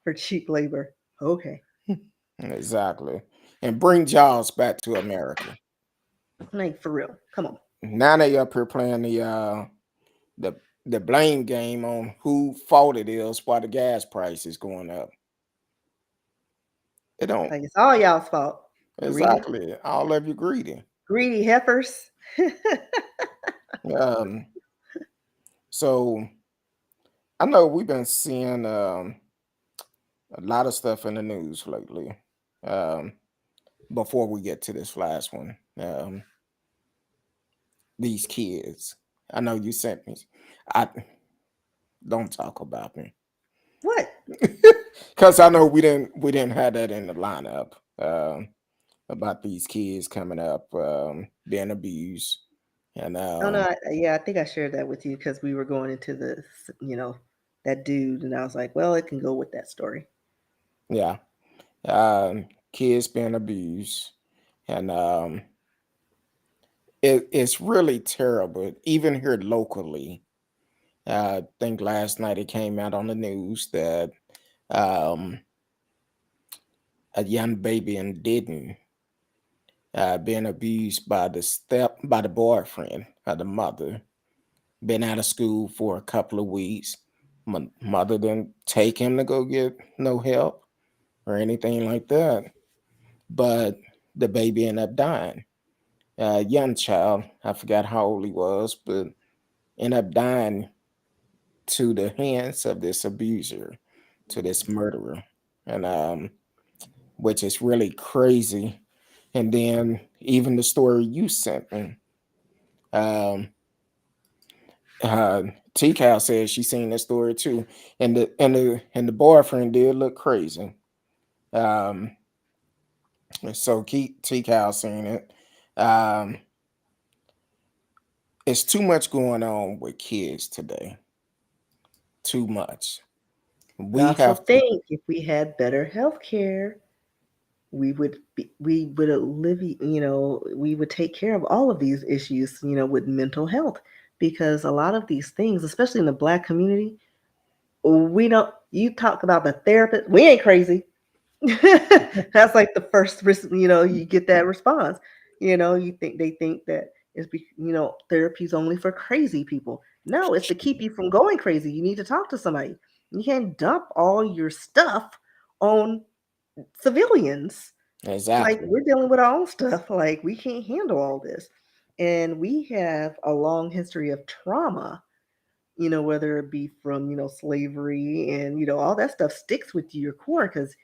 for cheap labor. Okay, Exactly. And bring jobs back to America. like for real. Come on. Now they up here playing the the blame game on who fault it is why the gas price is going up. It don't Like it's all y'all's fault. Greedy, exactly all of you greedy. greedy heifers. Um, so I know we've been seeing a lot of stuff in the news lately. Um, before we get to this last one, these kids. I know you sent me. I don't talk about me What? because I know we didn't have that in the lineup about these kids coming up being abused. And Oh no, yeah, I think I shared that with you because we were going into this, that dude, and I was like, well, it can go with that story. yeah, kids being abused, and it's really terrible. Even here locally, I think last night it came out on the news that um, a young baby in Didden being abused by the boyfriend of the mother. Been out of school for a couple of weeks. Mother didn't take him to go get no help or anything like that. But the baby ended up dying. A young child, I forgot how old he was, but ended up dying to the hands of this abuser, to this murderer, and which is really crazy. And then even the story you sent me, um, uh, T Cal says she seen the story too, and the boyfriend did look crazy. Um, so T Cal seen it. Um, it's too much going on with kids today. Too much. I We also have to. think if we had better health care, we would we would take care of all of these issues, with mental health, because a lot of these things, especially in the Black community, we don't. You talk about the therapist, we ain't crazy. That's like the first, you get that response. They think that therapy's only for crazy people. No, it's to keep you from going crazy. You need to talk to somebody. You can't dump all your stuff on civilians. Like, Exactly. we're dealing with our own stuff. Like, we can't handle all this. And we have a long history of trauma, whether it be from, slavery, and, all that stuff sticks with you, your core, because,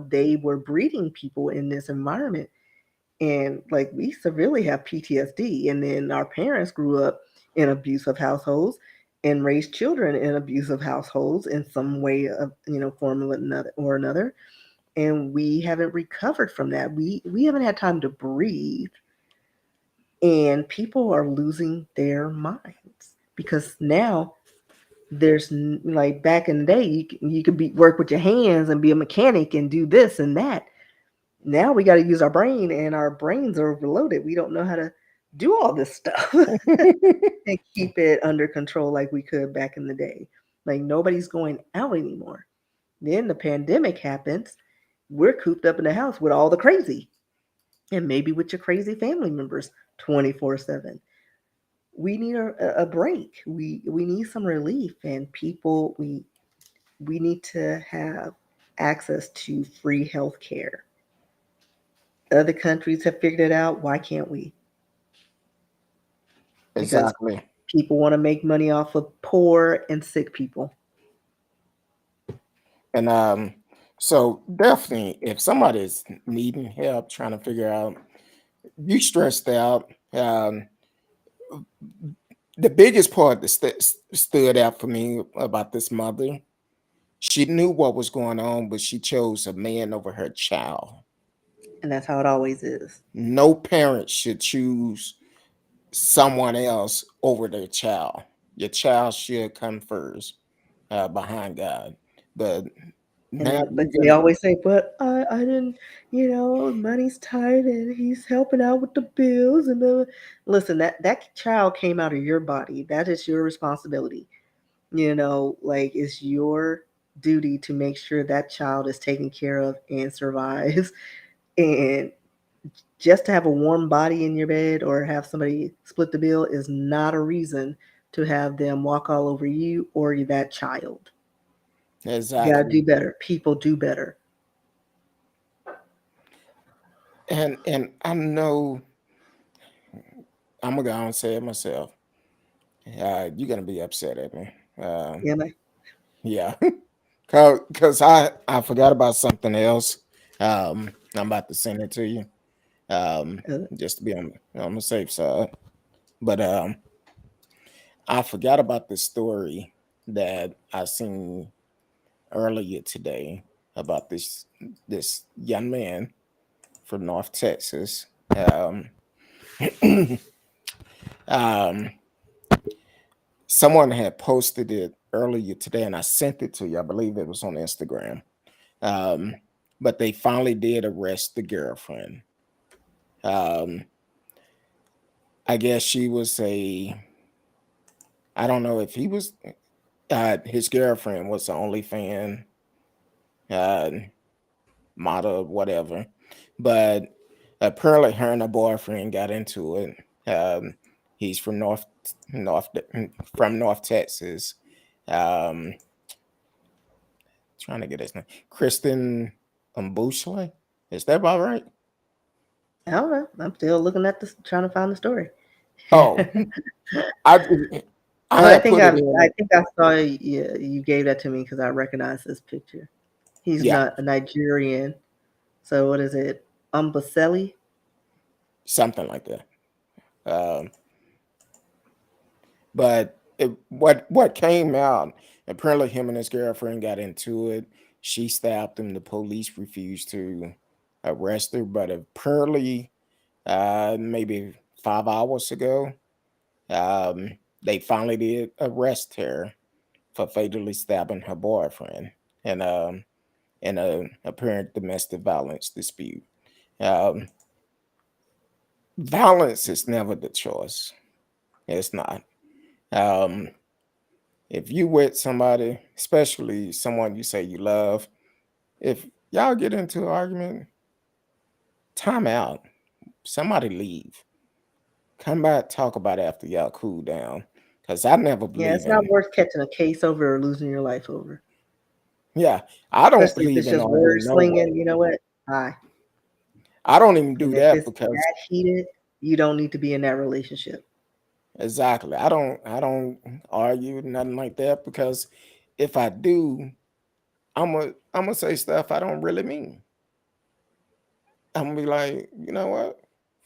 they were breeding people in this environment. And like, we severely have PTSD. And then our parents grew up in abusive households and raised children in abusive households in some way of, form or another. And we haven't recovered from that. We haven't had time to breathe, and people are losing their minds because now like, back in the day, you could work with your hands and be a mechanic and do this and that. Now we got to use our brain, and our brains are overloaded. We don't know how to do all this stuff and keep it under control like we could back in the day. Like, nobody's going out anymore. Then the pandemic happens. We're cooped up in the house with all the crazy, and maybe with your crazy family members 24/7. We need a break. We need some relief, and people, we need to have access to free health care. Other countries have figured it out. Why can't we? Because Exactly. people want to make money off of poor and sick people. And so definitely, if somebody's needing help trying to figure out, you stressed out. The biggest part that stood out for me about this mother, she knew what was going on, but she chose a man over her child. And that's how it always is. No parent should choose someone else over their child. Your child should come first, behind God. But And now then, but you they got always say, but I didn't, money's tight and he's helping out with the bills and the. Listen, that child came out of your body. That is your responsibility. Like, it's your duty to make sure that child is taken care of and survives. And just to have a warm body in your bed or have somebody split the bill is not a reason to have them walk all over you or that child. You gotta do exactly. better. People do better. And I know I'm gonna go and say it myself. You're gonna be upset at me. Am I? Yeah, cause I forgot about something else. I'm about to send it to you. Just to be on the safe side. But I forgot about the story that I seen earlier today about this young man from North Texas. Um, Um, Someone had posted it earlier today, and I sent it to you. I believe it was on Instagram. Um, but they finally did arrest the girlfriend. Um, I guess she was a. I don't know if he was. His girlfriend was the only fan, uh, model, whatever. But apparently, her and her boyfriend got into it. He's from North, from North Texas. Um, Trying to get his name, Kristen Mbushle. Is that about right? I don't know. I'm still looking at this, trying to find the story. Oh, I I But I had think put it I in. think I saw you gave that to me because I recognize this picture. He's Yeah, not a Nigerian. So what is it? Umbaseli? something like that. Um, but what came out? Apparently, him and his girlfriend got into it. She stabbed him. The police refused to arrest her, but apparently, maybe 5 hours ago, they finally did arrest her for fatally stabbing her boyfriend in in a apparent domestic violence dispute. Um, Violence is never the choice. It's not. Um, if you with somebody, especially someone you say you love, if y'all get into an argument, time out. Somebody leave. Come back, talk about it after y'all cool down. Cause I never Yeah, believe it's not in. worth catching a case over or losing your life over. Yeah, I don't Especially if believe it's in just word arguing no way. slinging, you know what? Bye. I don't even And do if that it's because that heated, you don't need to be in that relationship. exactly. I don't argue nothing like that because if I do, I'm gonna say stuff I don't really mean. I'm gonna be like, you know what?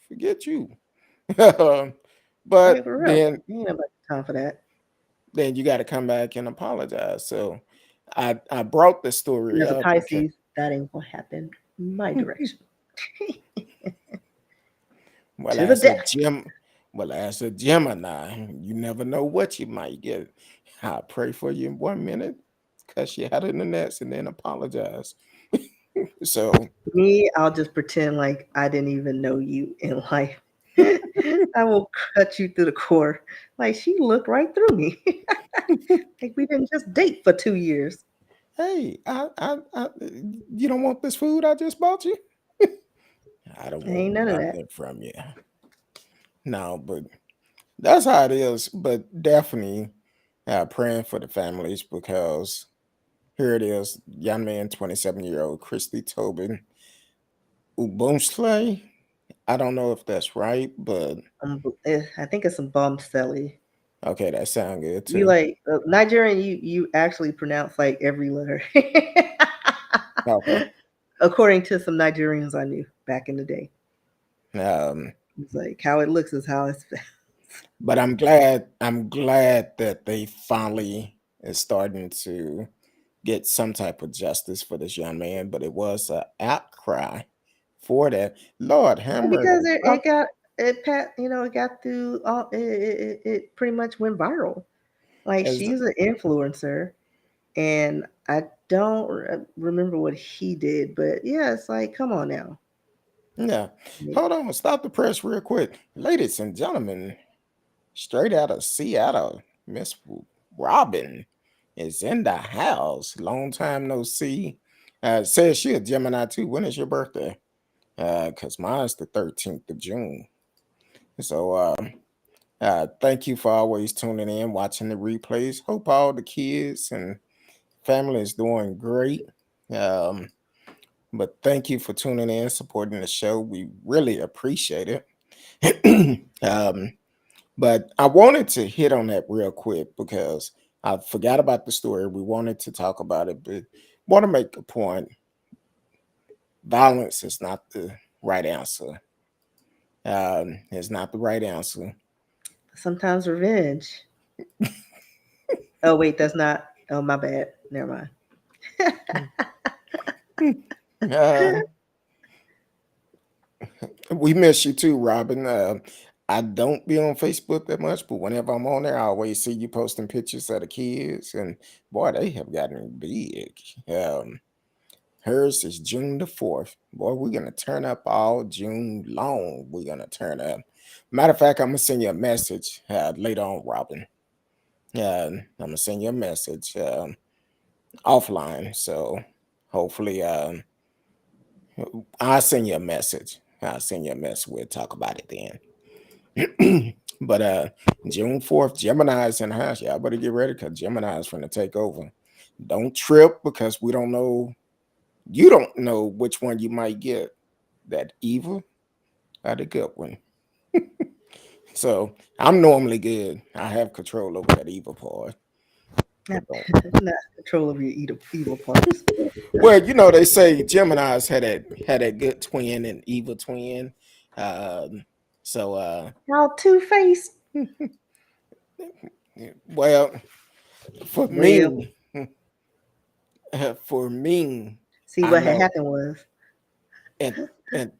Forget you. I mean, But for real. then You ain't nobody got time for that. you got to come back and apologize. So I brought the And story as a up because Pisces, that ain't gonna happen my direction. well To the as a death. Gem well as a Gemini, you never know what you might get. I pray for you in 1 minute, cuss you out in the next, and then apologize. So Me, I'll just pretend like I didn't even know you in life. I will cut you through the core. Like she looked right through me. Like we didn't just date for 2 years. hey, you don't want this food I just bought you? I don't want Ain't none of that. nothing from you. No, but that's how it is. But definitely praying for the families because here it is, young man, 27-year-old Christy Tobin Ubunsley. I don't know if that's right, but I think it's some bum selly. okay, that sounds good You too. like Nigerian? You actually pronounce like every letter, Okay. according to some Nigerians I knew back in the day. Um, It's like how it looks is how it's. but I'm glad that they finally is starting to get some type of justice for this young man, but it was an outcry for that. Lord have Because mercy. it got it pat it got through all it pretty much went viral. Like As she's an influencer, and I don't remember what he did, but yeah, it's like come on now. yeah. Hold on, stop the press real quick. Ladies and gentlemen, straight out of Seattle, Miss Robin is in the house. Long time no see. Says she a Gemini too. When is your birthday? Cause mine's the 13th of June. So thank you for always tuning in, watching the replays. Hope all the kids and family is doing great. Um, but thank you for tuning in, supporting the show. We really appreciate it. But I wanted to hit on that real quick because I forgot about the story. We wanted to talk about it, but want to make a point. Violence is not the right answer. It's not the right answer. Sometimes revenge. Oh wait, that's not. Oh my bad. Never mind. Uh, we miss you too, Robin. I don't be on Facebook that much, but whenever I'm on there, I always see you posting pictures of the kids, and boy, they have gotten big. Um, Hers is June the 4th. Boy, we're gonna turn up all June long. We're gonna turn up. Matter of fact, I'm gonna send you a message later on, Robin. I'm gonna send you a message offline. So hopefully, I'll send you a message. I'll send you a message. We'll talk about it then. But June 4th, Gemini's in the house. Y'all better get ready because Gemini's gonna take over. Don't trip because we don't know. You don't know which one you might get. That evil or the good one. So I'm normally good. I have control over that evil part. Not, But don't. not control of your evil parts. Well, they say Gemini's had that good twin and evil twin. Um, so How two-faced. well, for Well, me, for me, see I what had know, happened was and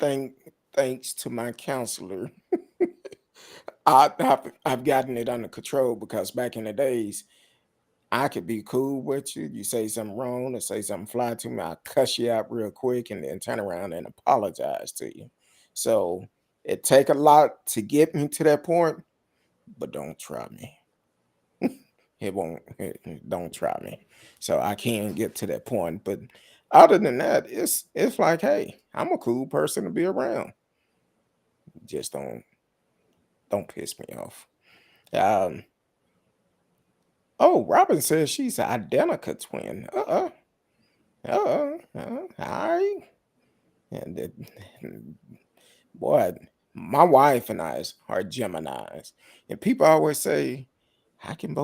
thanks to my counselor, I've gotten it under control because back in the days, I could be cool with you. You say something wrong or say something fly to me, I'll cuss you out real quick and then turn around and apologize to you. So it take a lot to get me to that point, but don't try me. It won't. Don't try me. So I can't get to that point. But other than that, it's like, hey, I'm a cool person to be around. Just don't piss me off. Um. Oh, Robin says she's an identical twin. All right. And boy, my wife and I are Geminis, and people always say, how can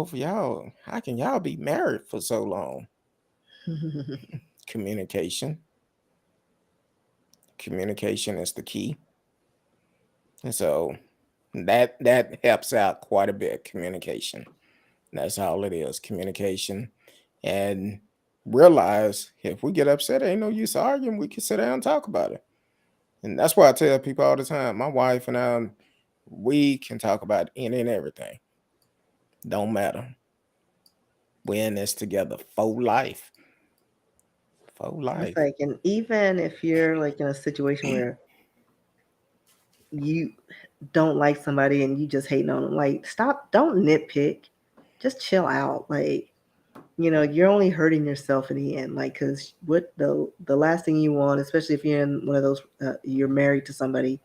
y'all be married for so long?" Communication. Communication is the key, and so that helps out quite a bit. Communication. That's all it is. Communication, and realize if we get upset, ain't no use arguing. We can sit down and talk about it. And that's why I tell people all the time, my wife and I, we can talk about any and everything. Don't matter. We're in this together for life. For it's life. like, and even if you're like in a situation where you don't like somebody and you just hating on them, like stop, don't nitpick, just chill out. Like, you're only hurting yourself in the end. Like, because what the last thing you want, especially if you're in one of those, you're married to somebody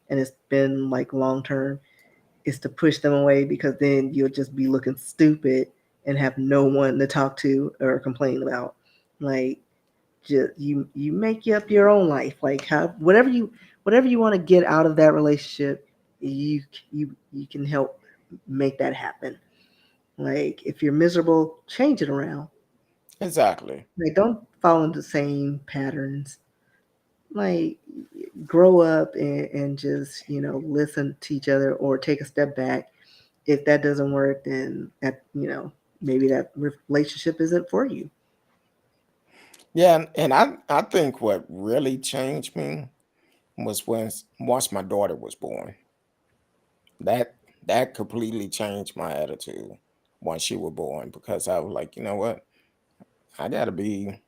and it's been like long term, is to push them away because then you'll just be looking stupid and have no one to talk to or complain about. Like, just you make up your own life. Like, how whatever you want to get out of that relationship, you can help make that happen. Like, if you're miserable, change it around. Exactly. Like, don't fall into the same patterns. Like, grow up and just listen to each other or take a step back. If that doesn't work, then maybe that relationship isn't for you. Yeah, and I think what really changed me was once my daughter was born. That that completely changed my attitude once she was born because I was like, you know what? I gotta be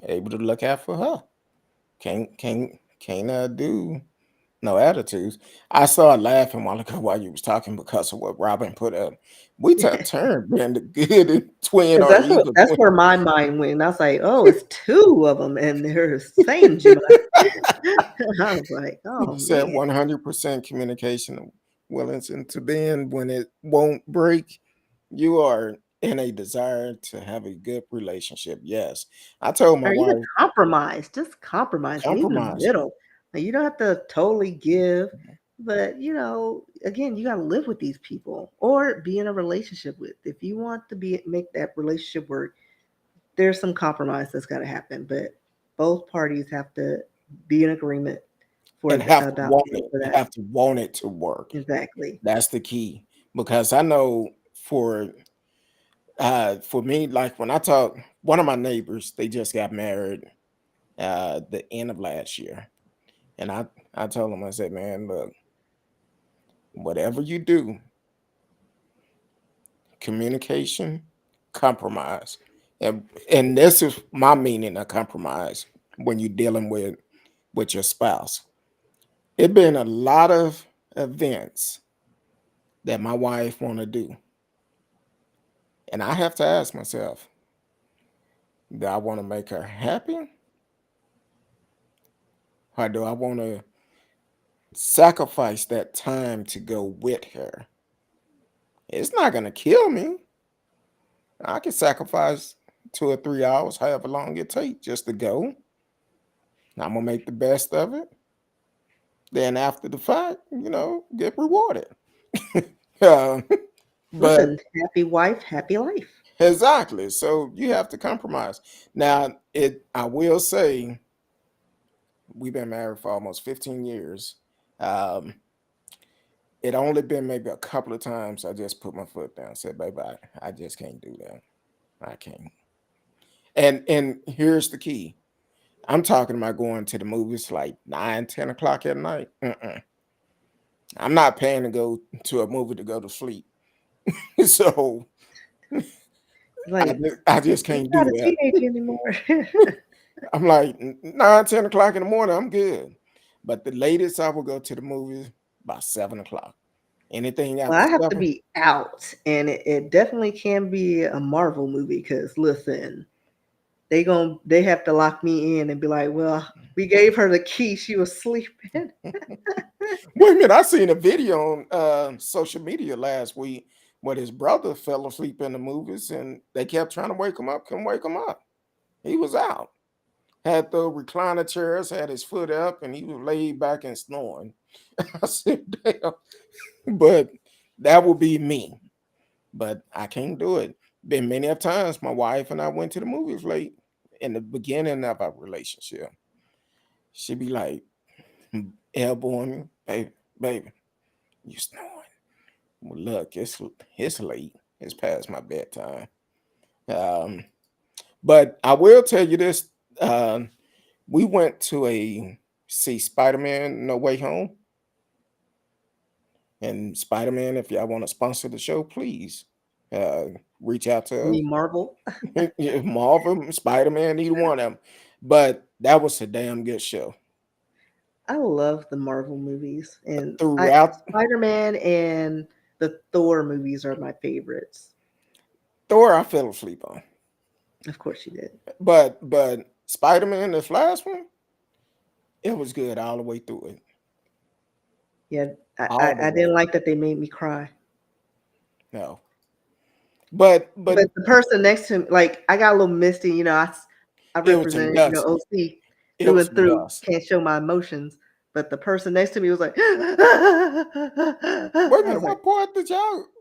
able to look out for her. Can't do no attitudes. I started laughing while ago while you was talking because of what Robin put up. We took turn being the good and twin Because or that's what evil that's twin. where my mind went. I was like, oh, it's two of them, and they're the same Gemini. I was like, oh Said man. 100% communication, Wellington, to bend when it won't break. You are in a desire to have a good relationship. Yes. I told my Or even wife, compromise. Just compromise. Meet in the compromise. middle. Like, you don't have to totally give, but again, you gotta live with these people or be in a relationship with. If you want to make that relationship work, there's some compromise that's gotta happen. But both parties have to be in agreement And have to about want it. for that. Have to want it to work. Exactly. That's the key. Because I know for me, like when I talk, one of my neighbors, they just got married the end of last year. And I told him, I said, man, look, Whatever you do, communication, compromise. And this is my meaning of compromise when you're dealing with your spouse. It been a lot of events that my wife want to do, and I have to ask myself, do I want to make her happy, or do I want to sacrifice that time to go with her? It's not gonna kill me. I can sacrifice 2 or 3 hours, however long it takes, just to go. I'm gonna make the best of it. Then after the fact, get rewarded. uh, but Listen, happy wife, happy life. exactly. So you have to compromise. Now, I will say we've been married for almost 15 years. Um, it only been maybe a couple of times I just put my foot down, said, "Baby, I just can't do that. I can't." And here's the key. I'm talking about going to the movies like 9, 10 o'clock at night. I'm not paying to go to a movie to go to sleep. So I, Like, I just you're can't do not a that. teenager anymore. I'm like 9, 10 o'clock in the morning, I'm good. But the latest I will go to the movies by 7 o'clock. Anything Well, after I have to 7, be out, and it definitely can be a Marvel movie. Because listen, they have to lock me in and be like, "Well, we gave her the key; she was sleeping." wait a minute, I seen a video on social media last week where his brother fell asleep in the movies and they kept trying to wake him up, couldn't wake him up. He was out. Had the recliner chairs, had his foot up, and he was laid back and snoring. I said, damn. But that would be me. But I can't do it. Been many of times my wife and I went to the movies late in the beginning of our relationship. She'd be like, elbowing me, baby, you snoring. Well, look, it's late. It's past my bedtime. Um, but I will tell you this. We went to see Spider-Man No Way Home. And Spider-Man, if y'all want to sponsor the show, please uh, reach out to us. Me Marvel. Yeah, Marvel, Spider-Man, either one of them. But that was a damn good show. I love the Marvel movies, and I Throughout Spider-Man and the Thor movies are my favorites. Thor, I fell asleep on. Of course, you did. But Spider-Man, this last one, it was good all the way through it. Yeah, I, All I, the I didn't way. like that they made me cry. No. But But the person next to me, like, I got a little misty. I it was some represented, dust. OC It through was and some through. dust. Can't show my emotions. But the person next to me was like, Wait a I minute, was like,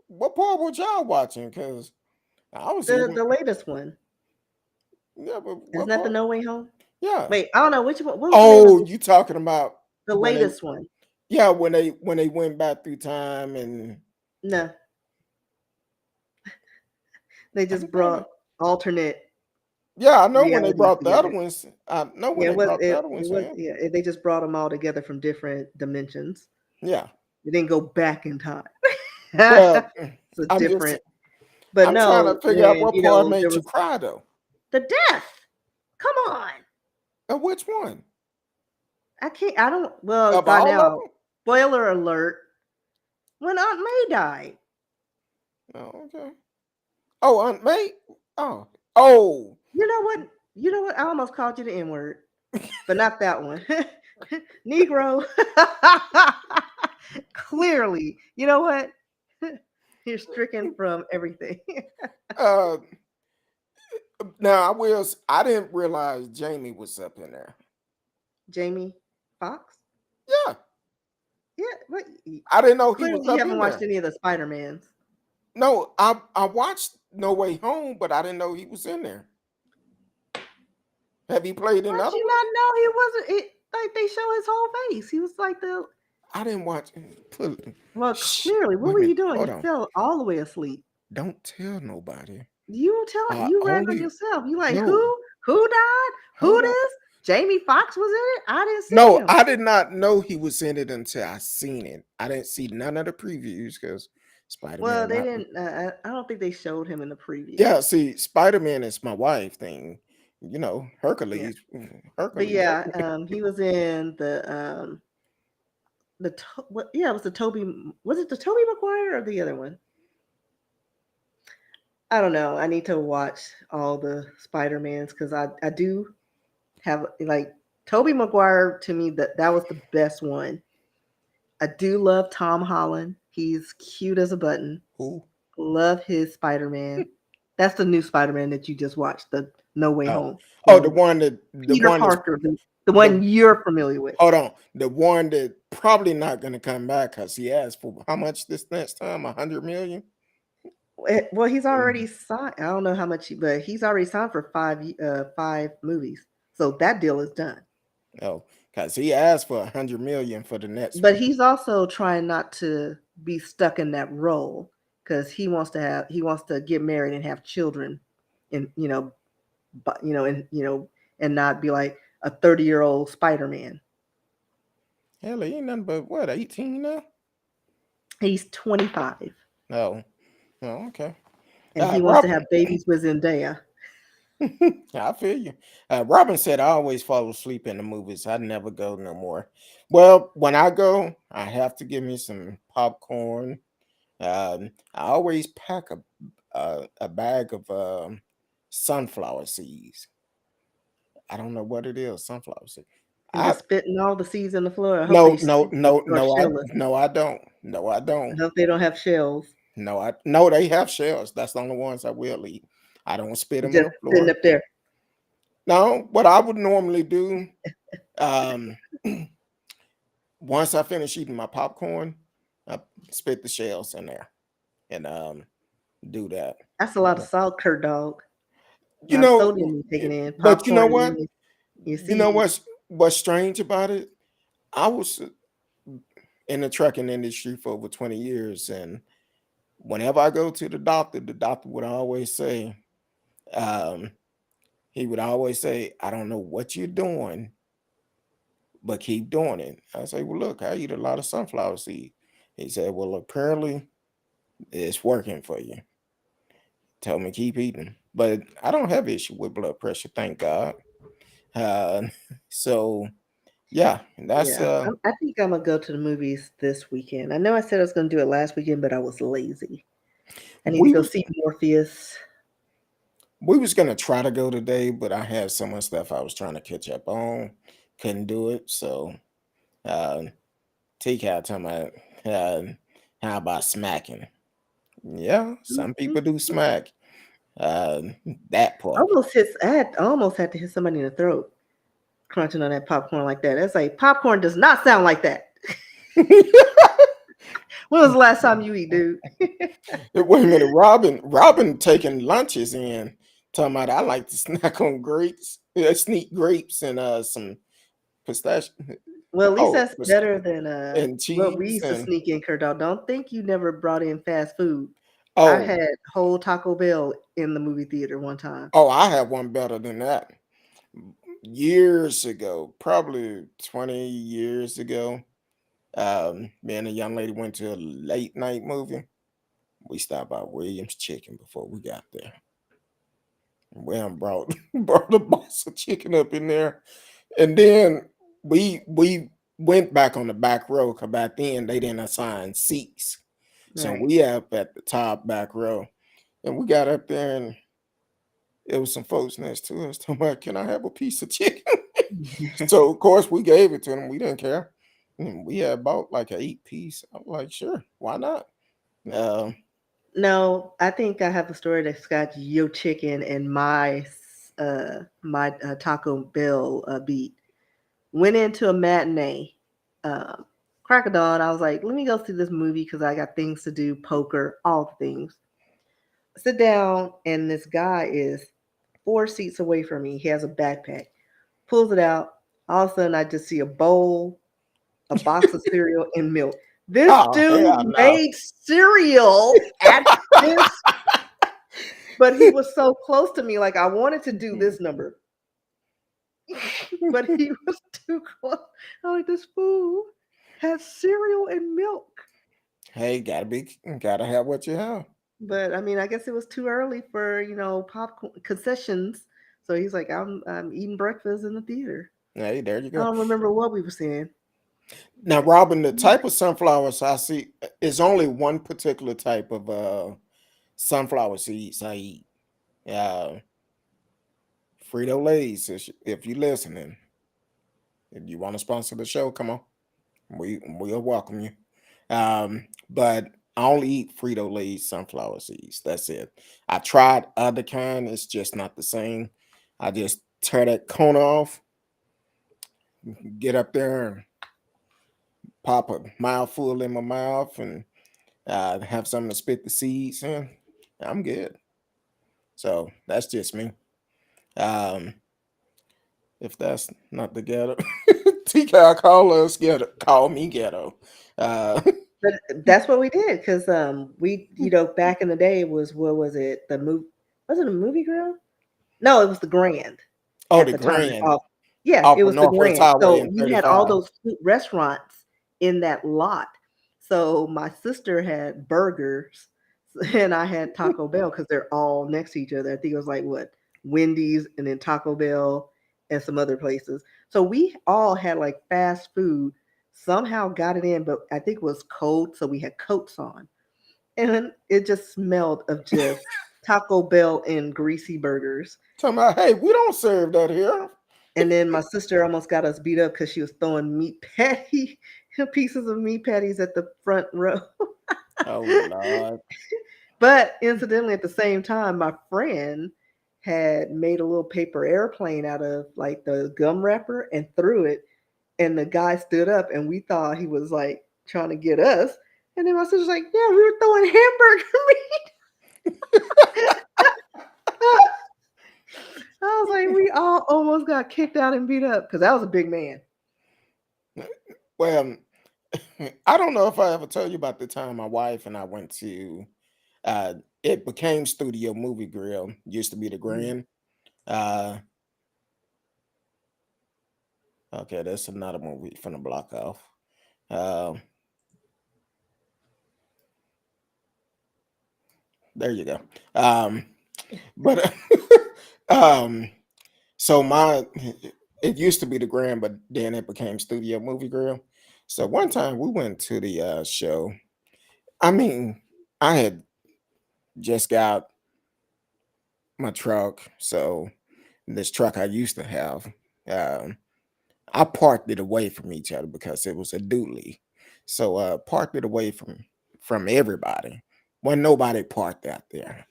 what part was y'all watching? Because I was the even the latest one. yeah, but Isn't what that the part? No Way Home? Yeah. Wait, I don't know which one. What was the name of Oh, you talking about the when they latest one? yeah, when they went back through time and No, they I just think that brought alternate yeah, I know when they realities brought the other together. ones. I know when Yeah, they it was brought the it, other it ones was in. yeah. They just brought them all together from different dimensions. Yeah. They didn't go back in time. Well, It's a I'm just different. But I'm trying to no, figure out when what part there made you was cry though. the death. Come on, Which one? I can't. I don't. Well, Of by all of now, them? spoiler alert. When Aunt May died, Oh, okay. Oh, Aunt May? Oh. Oh. you know what? You know what? I almost called you the N word, but not that one. Negro. Clearly, you know what? You're stricken from everything. Uh now I didn't realize Jamie was up in there. Jamie Fox. Yeah. Yeah, but I didn't know he was clearly you up haven't in watched there. any of the Spider-Mans. No, I watched No Way Home, but I didn't know he was in there. Have he played in How'd other you ones? not know he wasn't? Like they show his whole face. He was like the I didn't watch. well. Shh. Clearly, what Wait a were you minute. doing? Hold You on. fell all the way asleep. Don't tell nobody. You tell I you rag on only yourself. You like no. who? Who died? Who Hold on. this? Jamie Foxx was in it. I didn't see No, him. I did not know he was in it until I seen it. I didn't see none of the previews because Spider Well, Man. they didn't. I don't think they showed him in the preview. Yeah, see, Spider Man is my wife thing. You know, Yeah, Hercules, but Hercules. yeah, he was in what? Yeah, it was the Toby. Was it the Toby Maguire or the other one? I don't know. I need to watch all the Spider Mans because I do have like Toby Maguire to me that was the best one. I do love Tom Holland. He's cute as a button. Who? Love his Spider Man. That's the new Spider Man that you just watched, the No Way Oh, Home. oh, the Peter one that's Parker, the one the you're familiar with. hold on, the one that probably not going to come back because he asked for how much this next time? 100 million. Well, he's already Mhm. signed. I don't know how much, but he's already signed for five movies. So that deal is done. Oh, because he asked for 100 million for the next But one. he's also trying not to be stuck in that role because he wants to get married and have children, and but and not be like a 30-year-old Spider-Man. Hell, he ain't nothing but what, 18 now? He's 25 No. Oh, okay. and he wants to Robin, have babies with Zendaya. I feel you. Robin said, I always fall asleep in the movies. I never go no more. Well, when I go, I have to give me some popcorn. I always pack a bag of sunflower seeds. I don't know what it is, sunflower seeds. And I just spitting all the seeds in the floor. I hope no they no no are no I shellless. no I don't. No, I I don't. hope they don't have shells. No, they have shells. That's the only ones I will eat. I don't spit them on Just the sitting floor. up there. No, what I would normally do, um, once I finish eating my popcorn, I spit the shells in there and do that. That's a lot of salt, Curtdog. A You lot of know, sodium you're taking in. but you know Popcorn what? and your You know seeds. what's strange about it? I was in the trucking industry for over 20 years, and whenever I go to the doctor would always say, um, he would always say, I don't know what you're doing, but keep doing it. I say, well, look, I eat a lot of sunflower seed. He said, well, apparently it's working for you. Tell me keep eating. But I don't have issue with blood pressure, thank God. Uh, so yeah, that's Yeah, I think I'm gonna go to the movies this weekend. I know I said I was gonna do it last weekend, but I was lazy. I need to we go was see Morpheus. we was gonna try to go today, but I had so much stuff I was trying to catch up on, couldn't do it. So uh TK talking about how about smacking? Yeah, some Mhm. people do smack. Uh, that part. I almost had to hit somebody in the throat crunching on that popcorn like that. That's like popcorn does not sound like that. When was the last time you eat, dude? Wait a minute, Robin taking lunches in, talking about I like to snack on grapes, sneak grapes and some pistachio, Well, at least oh, that's better than and what we cheese used to and sneak in, Kurt. Don't think you never brought in fast food. I oh, had whole Taco Bell in the movie theater one time. oh, I have one better than that. Years ago, probably 20 years ago, me and a young lady went to a late night movie. We stopped by Williams Chicken before we got there. Well, brought brought a box of chicken up in there, and then we went back on the back row because back then they didn't assign seats, so Right. we up at the top back row, and we got up there and it was some folks next to us talking about, "Can I have a piece of chicken?" So of course we gave it to them. We didn't care. And we had bought like an 8 piece. I'm like, sure, why not? Um, No, I think I have a story that's got your chicken and my Taco Bell beat. Went into a matinee, um, crack of dawn. I was like, let me go see this movie because I got things to do, poker, all the things. Sit down, and this guy is 4 seats away from me. He has a backpack, pulls it out. All of a sudden, I just see a bowl, a box of cereal, and milk. This oh dude hell no! made cereal at this, but he was so close to me. Like I wanted to do this number. but he was too close. I'm like, this food has cereal and milk. Hey, gotta have what you have. But I mean, I guess it was too early for popcorn concessions. So he's like, I'm eating breakfast in the theater. Hey, there you I go. don't remember what we were saying. Now, Robin, the type of sunflowers I see is only one particular type of sunflower seeds I eat. Uh, Frito Lay's. If you listening, if you want to sponsor the show, come on. We'll welcome you. But I only eat Frito Lay's sunflower seeds. That's it. I tried other kind. It's just not the same. I just tear that corner off, get up there, and pop a mouthful in my mouth, and have something to spit the seeds in. I'm good. So that's just me. Um, if that's not the ghetto, TK, call us ghetto. Call me ghetto. Uh, But that's what we did because we back in the day was what was it was it a movie grill? No, it was the Grand oh, at the the time. Grand Yeah, off it of was the Northwest Grand. Highway So and you had all 35. those restaurants in that lot. So my sister had burgers and I had Taco Bell because they're all next to each other. I think it was like what Wendy's and then Taco Bell and some other places. So we all had like fast food. Somehow got it in, but I think it was cold, so we had coats on, and it just smelled of just Taco Bell and greasy burgers. Talking about, hey, we don't serve that here. And then my sister almost got us beat up because she was throwing meat patty pieces of meat patties at the front row. Oh Lord. But incidentally, at the same time, my friend had made a little paper airplane out of like the gum wrapper and threw it. And the guy stood up, and we thought he was like trying to get us. And then my sister's like, "Yeah, we were throwing hamburger meat." I was like, we all almost got kicked out and beat up because that was a big man. Well, I don't know if I ever told you about the time my wife and I went to uh it became Studio Movie Grill, used to be the Mm. Grand. Uh okay, that's another movie from the block off. Uh, there you go. But um so my it used to be the Grand, but then it became Studio Movie Grill. So one time we went to the show. I mean, I had just got my truck, so this truck I used to have, um, I parked it away from each other because it was a dually. So parked it away from everybody. When nobody parked out there.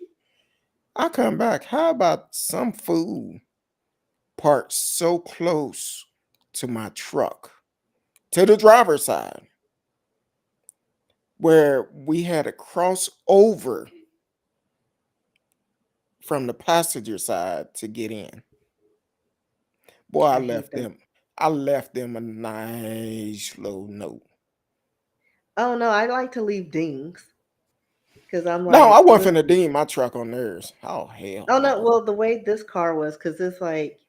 I come back. How about some fool parked so close to my truck, to the driver's side, where we had to cross over from the passenger side to get in. Boy, I hate that. I left them a nice little note. Oh no, I like to leave dings because I'm No, I like, wasn't finna listen. deem my truck on theirs. Oh hell Oh no, no. well the way this car was, because it's like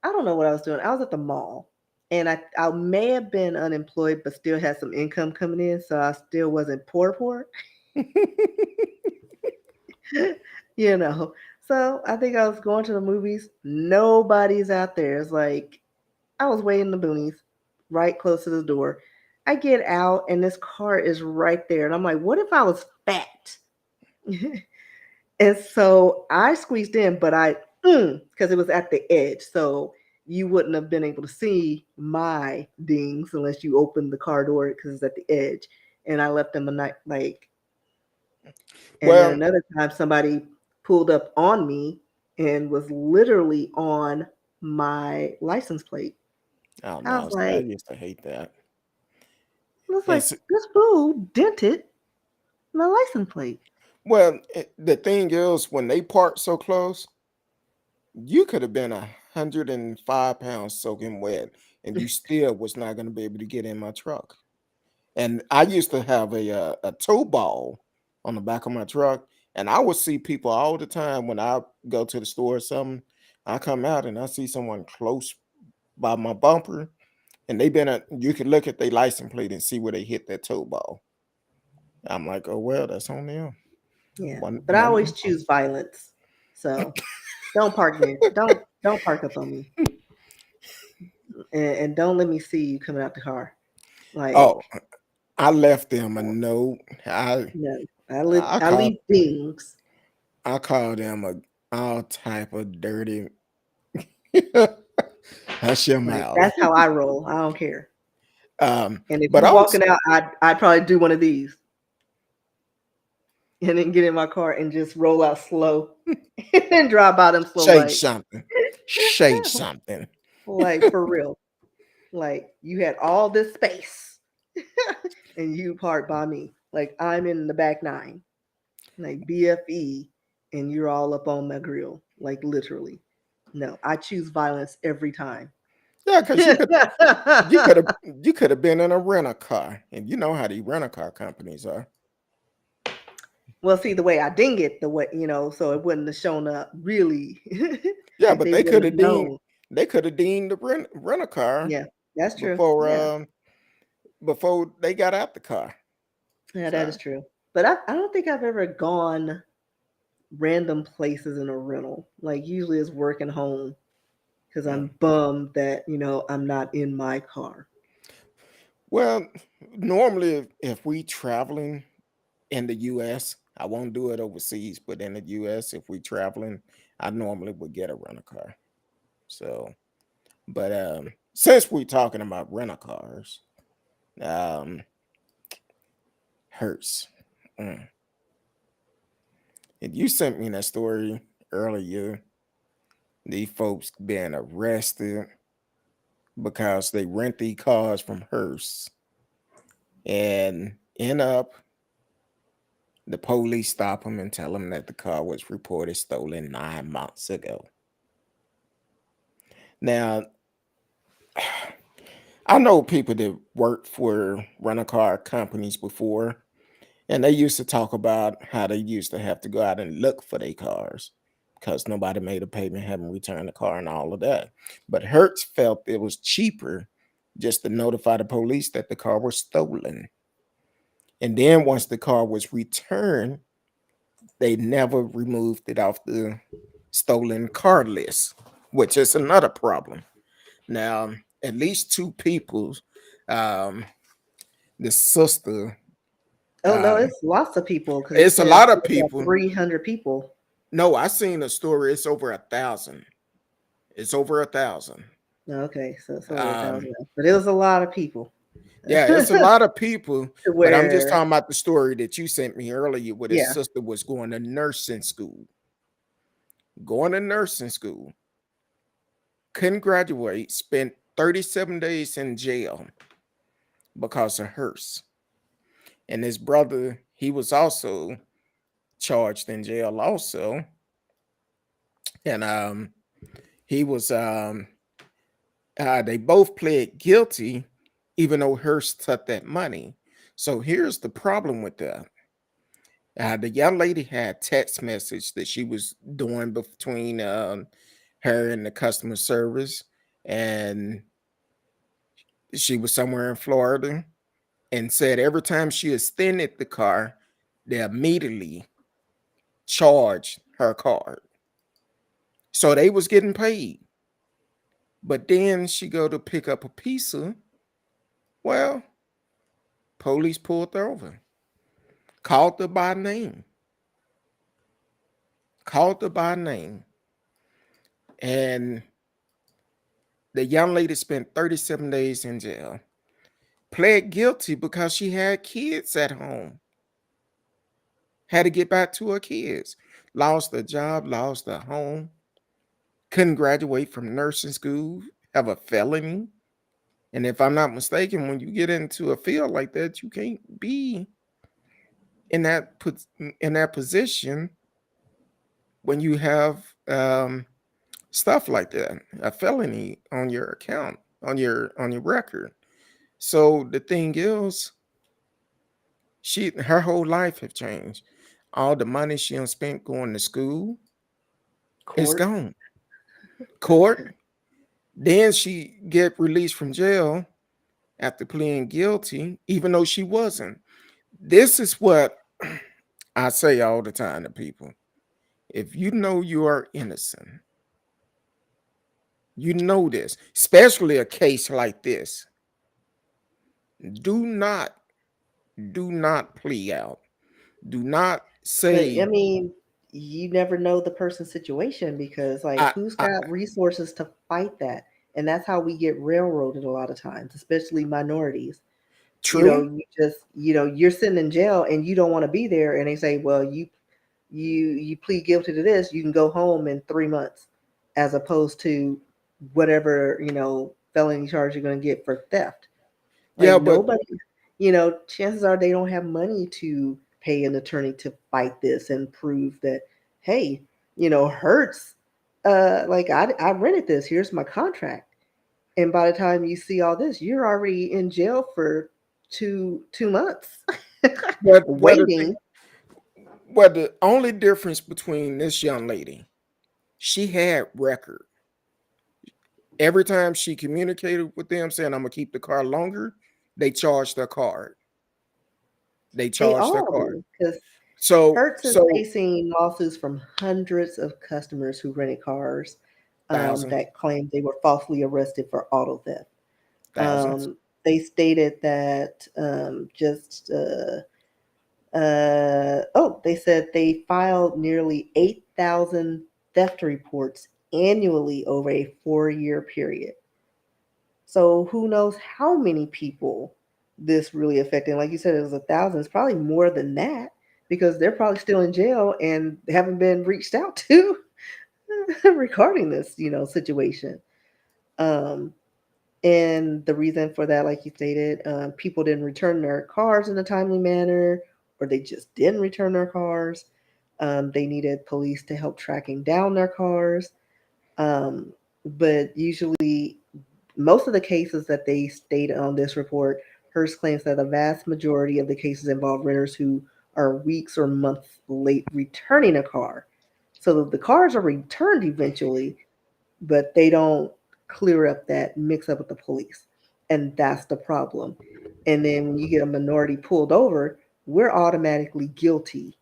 I don't know what I was doing. I was at the mall, and I may have been unemployed, but still had some income coming in, so I still wasn't poor. you know. So I think I was going to the movies. Nobody's out there. It's like I was waiting in the boonies, right close to the door. I get out, and this car is right there, and I'm like, what if I was fat? And so I squeezed in, but because it was at the edge, so you wouldn't have been able to see my dings unless you opened the car door because it's at the edge. And I left them a night like, and then Well, another time somebody pulled up on me and was literally on my license plate. oh I no, was see, I like, used to hate that. It's this fool dented my license plate. the thing is, when they park so close, you could have been 105 pounds soaking wet, and you still was not going to be able to get in my truck. And I used to have a tow ball on the back of my truck, and I would see people all the time when I go to the store or something. I come out and I see someone close by my bumper, and you could look at their license plate and see where they hit that toe ball. I'm like, oh well, that's on them. Yeah, One but I one always choose violence. So don't park near. Don't park up on me, and don't let me see you coming out the car. Oh, Like I left them a note. no, I I called leave dings. I called them all type of dirty. Hush your Like mouth. that's how I roll. I don't care. And if But you also, walking out, I'd probably do one of these and then get in my car and just roll out slow and drive by them slow say like something. Say something. like for real. Like you had all this space and you parked by me. Like I'm in the back nine, like BFE, and you're all up on my grill. Like literally. No, I choose violence every time. Yeah, because you could have been in a rental car, and you know how the rental car companies are. Well, see the way I ding it, the way so it wouldn't have shown up really. Yeah, Like but they would have known. they could have deemed the rental car Yeah, that's true. before Yeah, before they got out the car. yeah, that is So true. But I don't think I've ever gone random places in a rental. Like usually it's working home because yeah. I'm bummed that I'm not in my car. Well, normally if we traveling in the U.S., I won't do it overseas, but in the U.S., if we traveling, I normally would get a rental car. So, but since we're talking about rental cars, um, Hertz. Mm. And you sent me that story earlier. These folks being arrested because they rent these cars from Hearst and end up the police stop them and tell them that the car was reported stolen 9 months ago. Now, I know people that worked for rental car companies before, and they used to talk about how they used to have to go out and look for their cars because nobody made a payment, haven't returned the car, and all of that. But Hertz felt it was cheaper just to notify the police that the car was stolen. And then once the car was returned, they never removed it off the stolen car list, which is another problem. Now, at least two people, um, the sister, Oh no, uh, it's lots of people because it it's a says lot of about people. 300 people. No, I seen a story. It's over 1,000. It's over 1,000. Okay, so it's over a Um, thousand, but it was a lot of people. yeah, it's a lot of people. To But I'm just where, talking about the story that you sent me earlier, where his yeah. sister was going to nursing school. Going to nursing school, couldn't graduate, spent 37 days in jail because of Hearst. And his brother, he was also charged in jail also. And he was they both pled guilty, even though Hearst took that money. So here's the problem with that. The young lady had text message that she was doing between her and the customer service, and she was somewhere in Florida, and said every time she extended the car, they immediately charged her card. So they was getting paid. But then she go to pick up a pizza. Well, police pulled her over, called her by name, called her by name. And the young lady spent 37 days in jail, pled guilty because she had kids at home, had to get back to her kids, lost her job, lost her home, couldn't graduate from nursing school, have a felony. And if I'm not mistaken, when you get into a field like that, you can't be in that position when you have stuff like that, a felony on your account, on your record. So the thing is, her whole life have changed. All the money she done spent going to school is Court. gone. Court, Then she get released from jail after pleading guilty, even though she wasn't. This is what I say all the time to people. If you know you are innocent, you know this, especially a case like this, do not, do not plea out. Do not But I say, mean, you never know the person's situation because, like, I, who's I got resources to fight that? And that's how we get railroaded a lot of times, especially minorities. true. You just, you're sitting in jail and you don't want to be there, and they say, well, you plead guilty to this, you can go home in 3 months, as opposed to whatever felony charge you're going to get for theft. Like Yeah, but nobody, chances are they don't have money to pay an attorney to fight this and prove that, hey, Hertz, like I rented this. Here's my contract. And by the time you see all this, you're already in jail for two months but waiting. the only difference between this young lady, she had record. Every time she communicated with them saying I'm gonna keep the car longer, they charged her card. They They charged her all card. do because So Hertz is facing lawsuits from hundreds of customers who rented cars thousands, that claimed they were falsely arrested for auto theft. thousands. They stated that they said they filed nearly 8,000 theft reports annually over a 4-year period. So who knows how many people this really affected? Like you said, it was 1,000. It's probably more than that because they're probably still in jail and haven't been reached out to regarding this, situation. Um, and the reason for that, like you stated, people didn't return their cars in a timely manner, or they just didn't return their cars. They needed police to help tracking down their cars. Um, but usually, most of the cases that they stated on this report, Hearst claims that the vast majority of the cases involve renters who are weeks or months late returning a car. So the cars are returned eventually, but they don't clear up that mix up with the police. And that's the problem. And then when you get a minority pulled over, we're automatically guilty.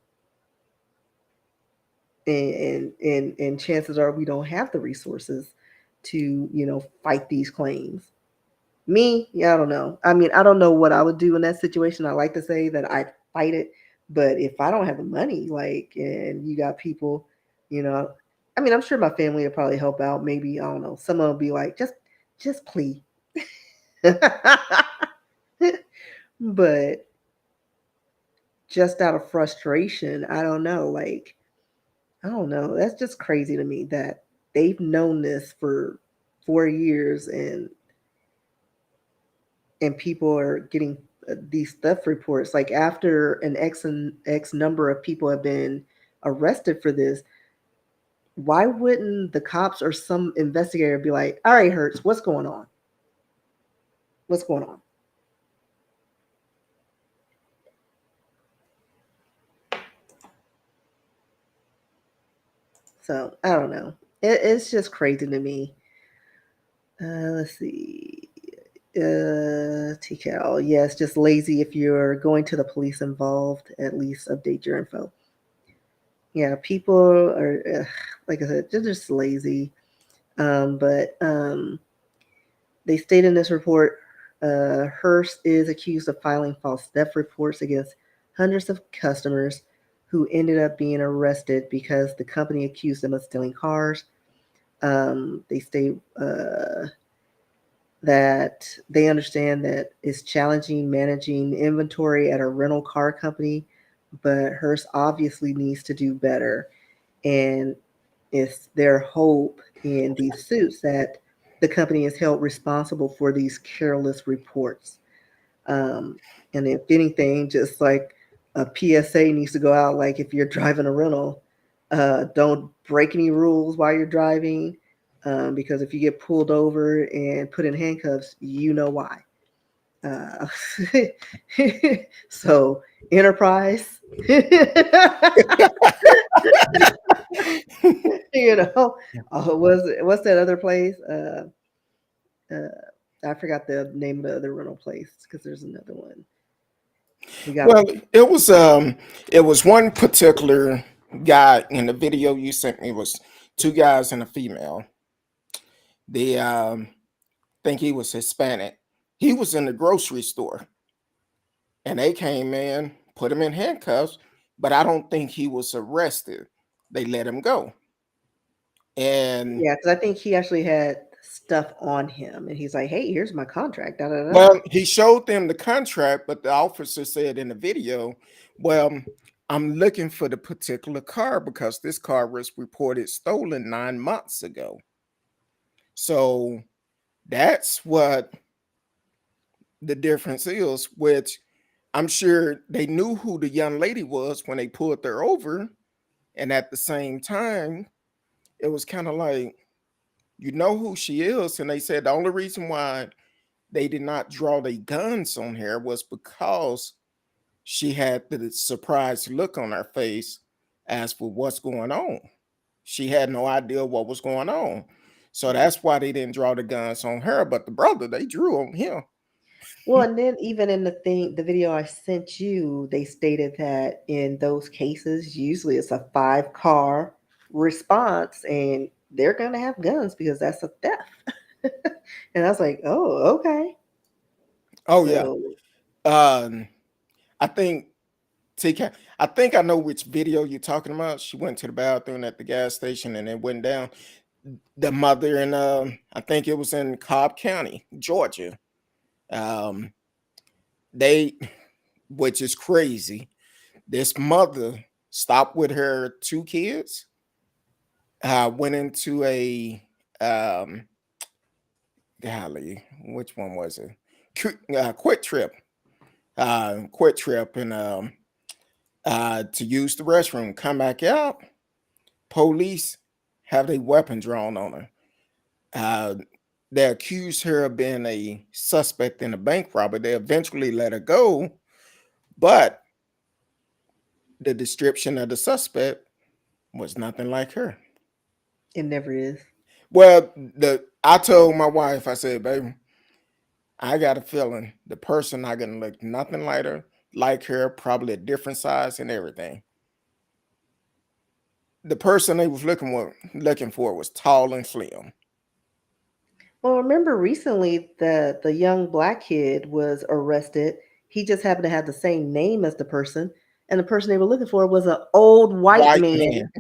And chances are we don't have the resources to, fight these claims. Me, yeah, I don't know. I mean, I don't know what I would do in that situation. I like to say that I'd fight it, but if I don't have the money, like, and you got people, you know, I mean, I'm sure my family would probably help out. Maybe I don't know. Someone will be like, just please. But just out of frustration, I don't know. Like, I don't know. That's just crazy to me that they've known this for 4 years, and people are getting these theft reports. Like after an X number of people have been arrested for this, why wouldn't the cops or some investigator be like, "All right, Hertz, what's going on? What's going on?" So I don't know. It's just crazy to me. Let's see. TKL. Yeah, it's just lazy. If you're going to the police involved, at least update your info. Yeah, people are, like I said, they're just lazy. But they state in this report, Hearst is accused of filing false theft reports against hundreds of customers who ended up being arrested because the company accused them of stealing cars. They state that they understand that it's challenging managing inventory at a rental car company, but Hearst obviously needs to do better. And it's their hope in these suits that the company is held responsible for these careless reports. Um, and if anything, just like a PSA needs to go out, like if you're driving a rental, don't break any rules while you're driving, because if you get pulled over and put in handcuffs, you know why. Uh, so, Enterprise, you know, what's that other place? I forgot the name of the other rental place because there's another one. We got Well, it was one particular guy in the video you sent me was two guys and a female. They think he was Hispanic. He was in the grocery store and they came in, put him in handcuffs, but I don't think he was arrested. They let him go. And yeah, because I think he actually had stuff on him, and he's like, "Hey, here's my contract." Da da da. well, he showed them the contract, but the officer said in the video, well, I'm looking for the particular car because this car was reported stolen 9 months ago. So that's what the difference is, which I'm sure they knew who the young lady was when they pulled her over. And at the same time, it was kind of like, you know who she is. And they said the only reason why they did not draw their guns on her was because she had the surprised look on her face as for what's going on. She had no idea what was going on. So that's why they didn't draw the guns on her. But the brother, they drew on him. Well, and then even in the video I sent you, they stated that in those cases, usually it's a 5 car response, and they're gonna have guns because that's a theft. And I was like, oh, okay. Oh, yeah. So Um, I think TK, I think I know which video you're talking about. She went to the bathroom at the gas station and it went down. The mother in I think it was in Cobb County, Georgia. Um, they, which is crazy. This mother stopped with her 2 kids, went into a golly, which one was it? Quick Trip, Quick Trip, and to use the restroom. Come back out. Police have a weapon drawn on her. Uh, they accused her of being a suspect in a bank robbery. They eventually let her go, but the description of the suspect was nothing like her. it never is. Well, I told my wife, I said, baby, I got a feeling the person not gonna look nothing like her, probably a different size and everything. The person they was looking for was tall and slim. Well, remember recently the young black kid was arrested. He just happened to have the same name as the person, and the person they were looking for was an old white White man. man.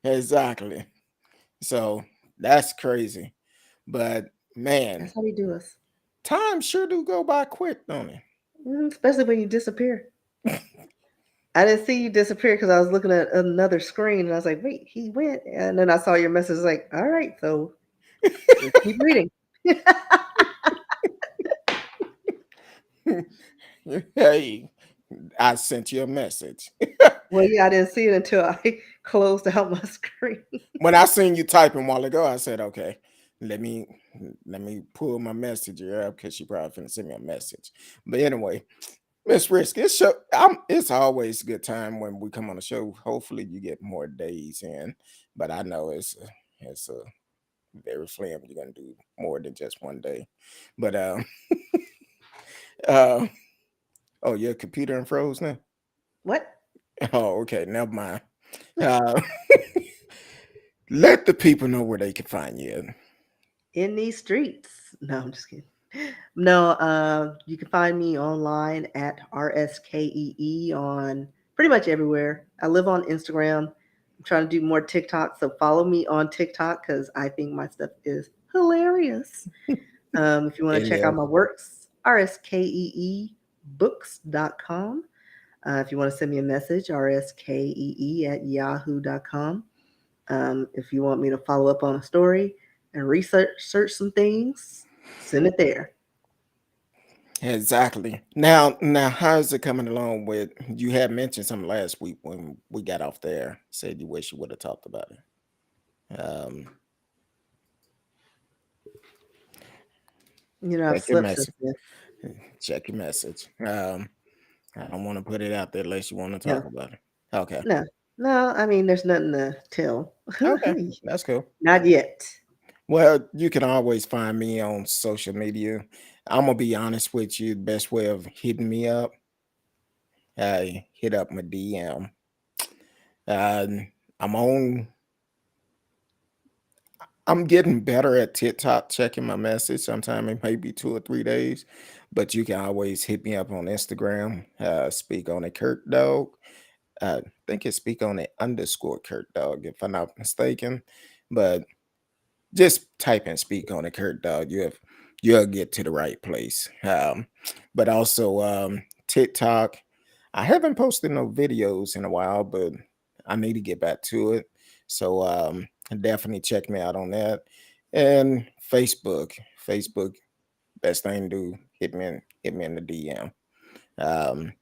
Exactly. So that's crazy. But man, That's how they do us. time sure do go by quick, don't it? Especially when you disappear. I didn't see you disappear because I was looking at another screen and I was like, wait, he went. And then I saw your message like, all right, so let's keep reading. Hey, I sent you a message. Well, yeah, I didn't see it until I closed out my screen. When I seen you typing a while ago, I said, okay, let me pull my messenger up because she probably finna send me a message. But anyway, Miss Risk, it's always a good time when we come on the show. Hopefully you get more days in, but I know it's a very slim. You're gonna do more than just one day. But uh oh, your computer and froze now. What? Oh, okay, never mind. Uh, let the people know where they can find you. In these streets. No, I'm just kidding. No, you can find me online at RSKEE on pretty much everywhere. I live on Instagram. I'm trying to do more TikTok, so follow me on TikTok because I think my stuff is hilarious. If you want It to check out is. my works, rskeebooks.com. If you want to send me a message, rskee at yahoo.com. If you want me to follow up on a story and search some things, send it there. Exactly. Now, how's it coming along with? You had mentioned something last week when we got off there. Said you wish you would have talked about it. I've Check your slept since message. then. Check your message. I don't want to put it out there unless you want to talk No, about it. Okay. no, no. I mean, there's nothing to tell. Okay. That's cool. Not yet. Well, you can always find me on social media. I'm gonna be honest with you. The best way of hitting me up, hit up my DM. Uh, I'm on. I'm getting better at TikTok checking my message. Sometimes it may be 2 or 3 days, but you can always hit me up on Instagram. Speak on it, Curtdog. I think it's speak on it underscore Curtdog, if I'm not mistaken. But just type and speak on it, Curtdog. You'll get to the right place. But also TikTok. I haven't posted no videos in a while, but I need to get back to it. So definitely check me out on that. And Facebook. Facebook, best thing to do, hit me in the DM. Um,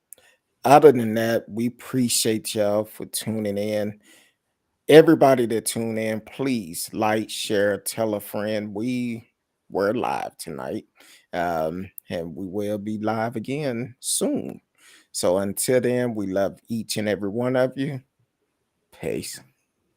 Other than that, we appreciate y'all for tuning in. Everybody that tune in, please like, share, tell a friend. We're live tonight. And we will be live again soon. So until then, we love each and every one of you. Peace.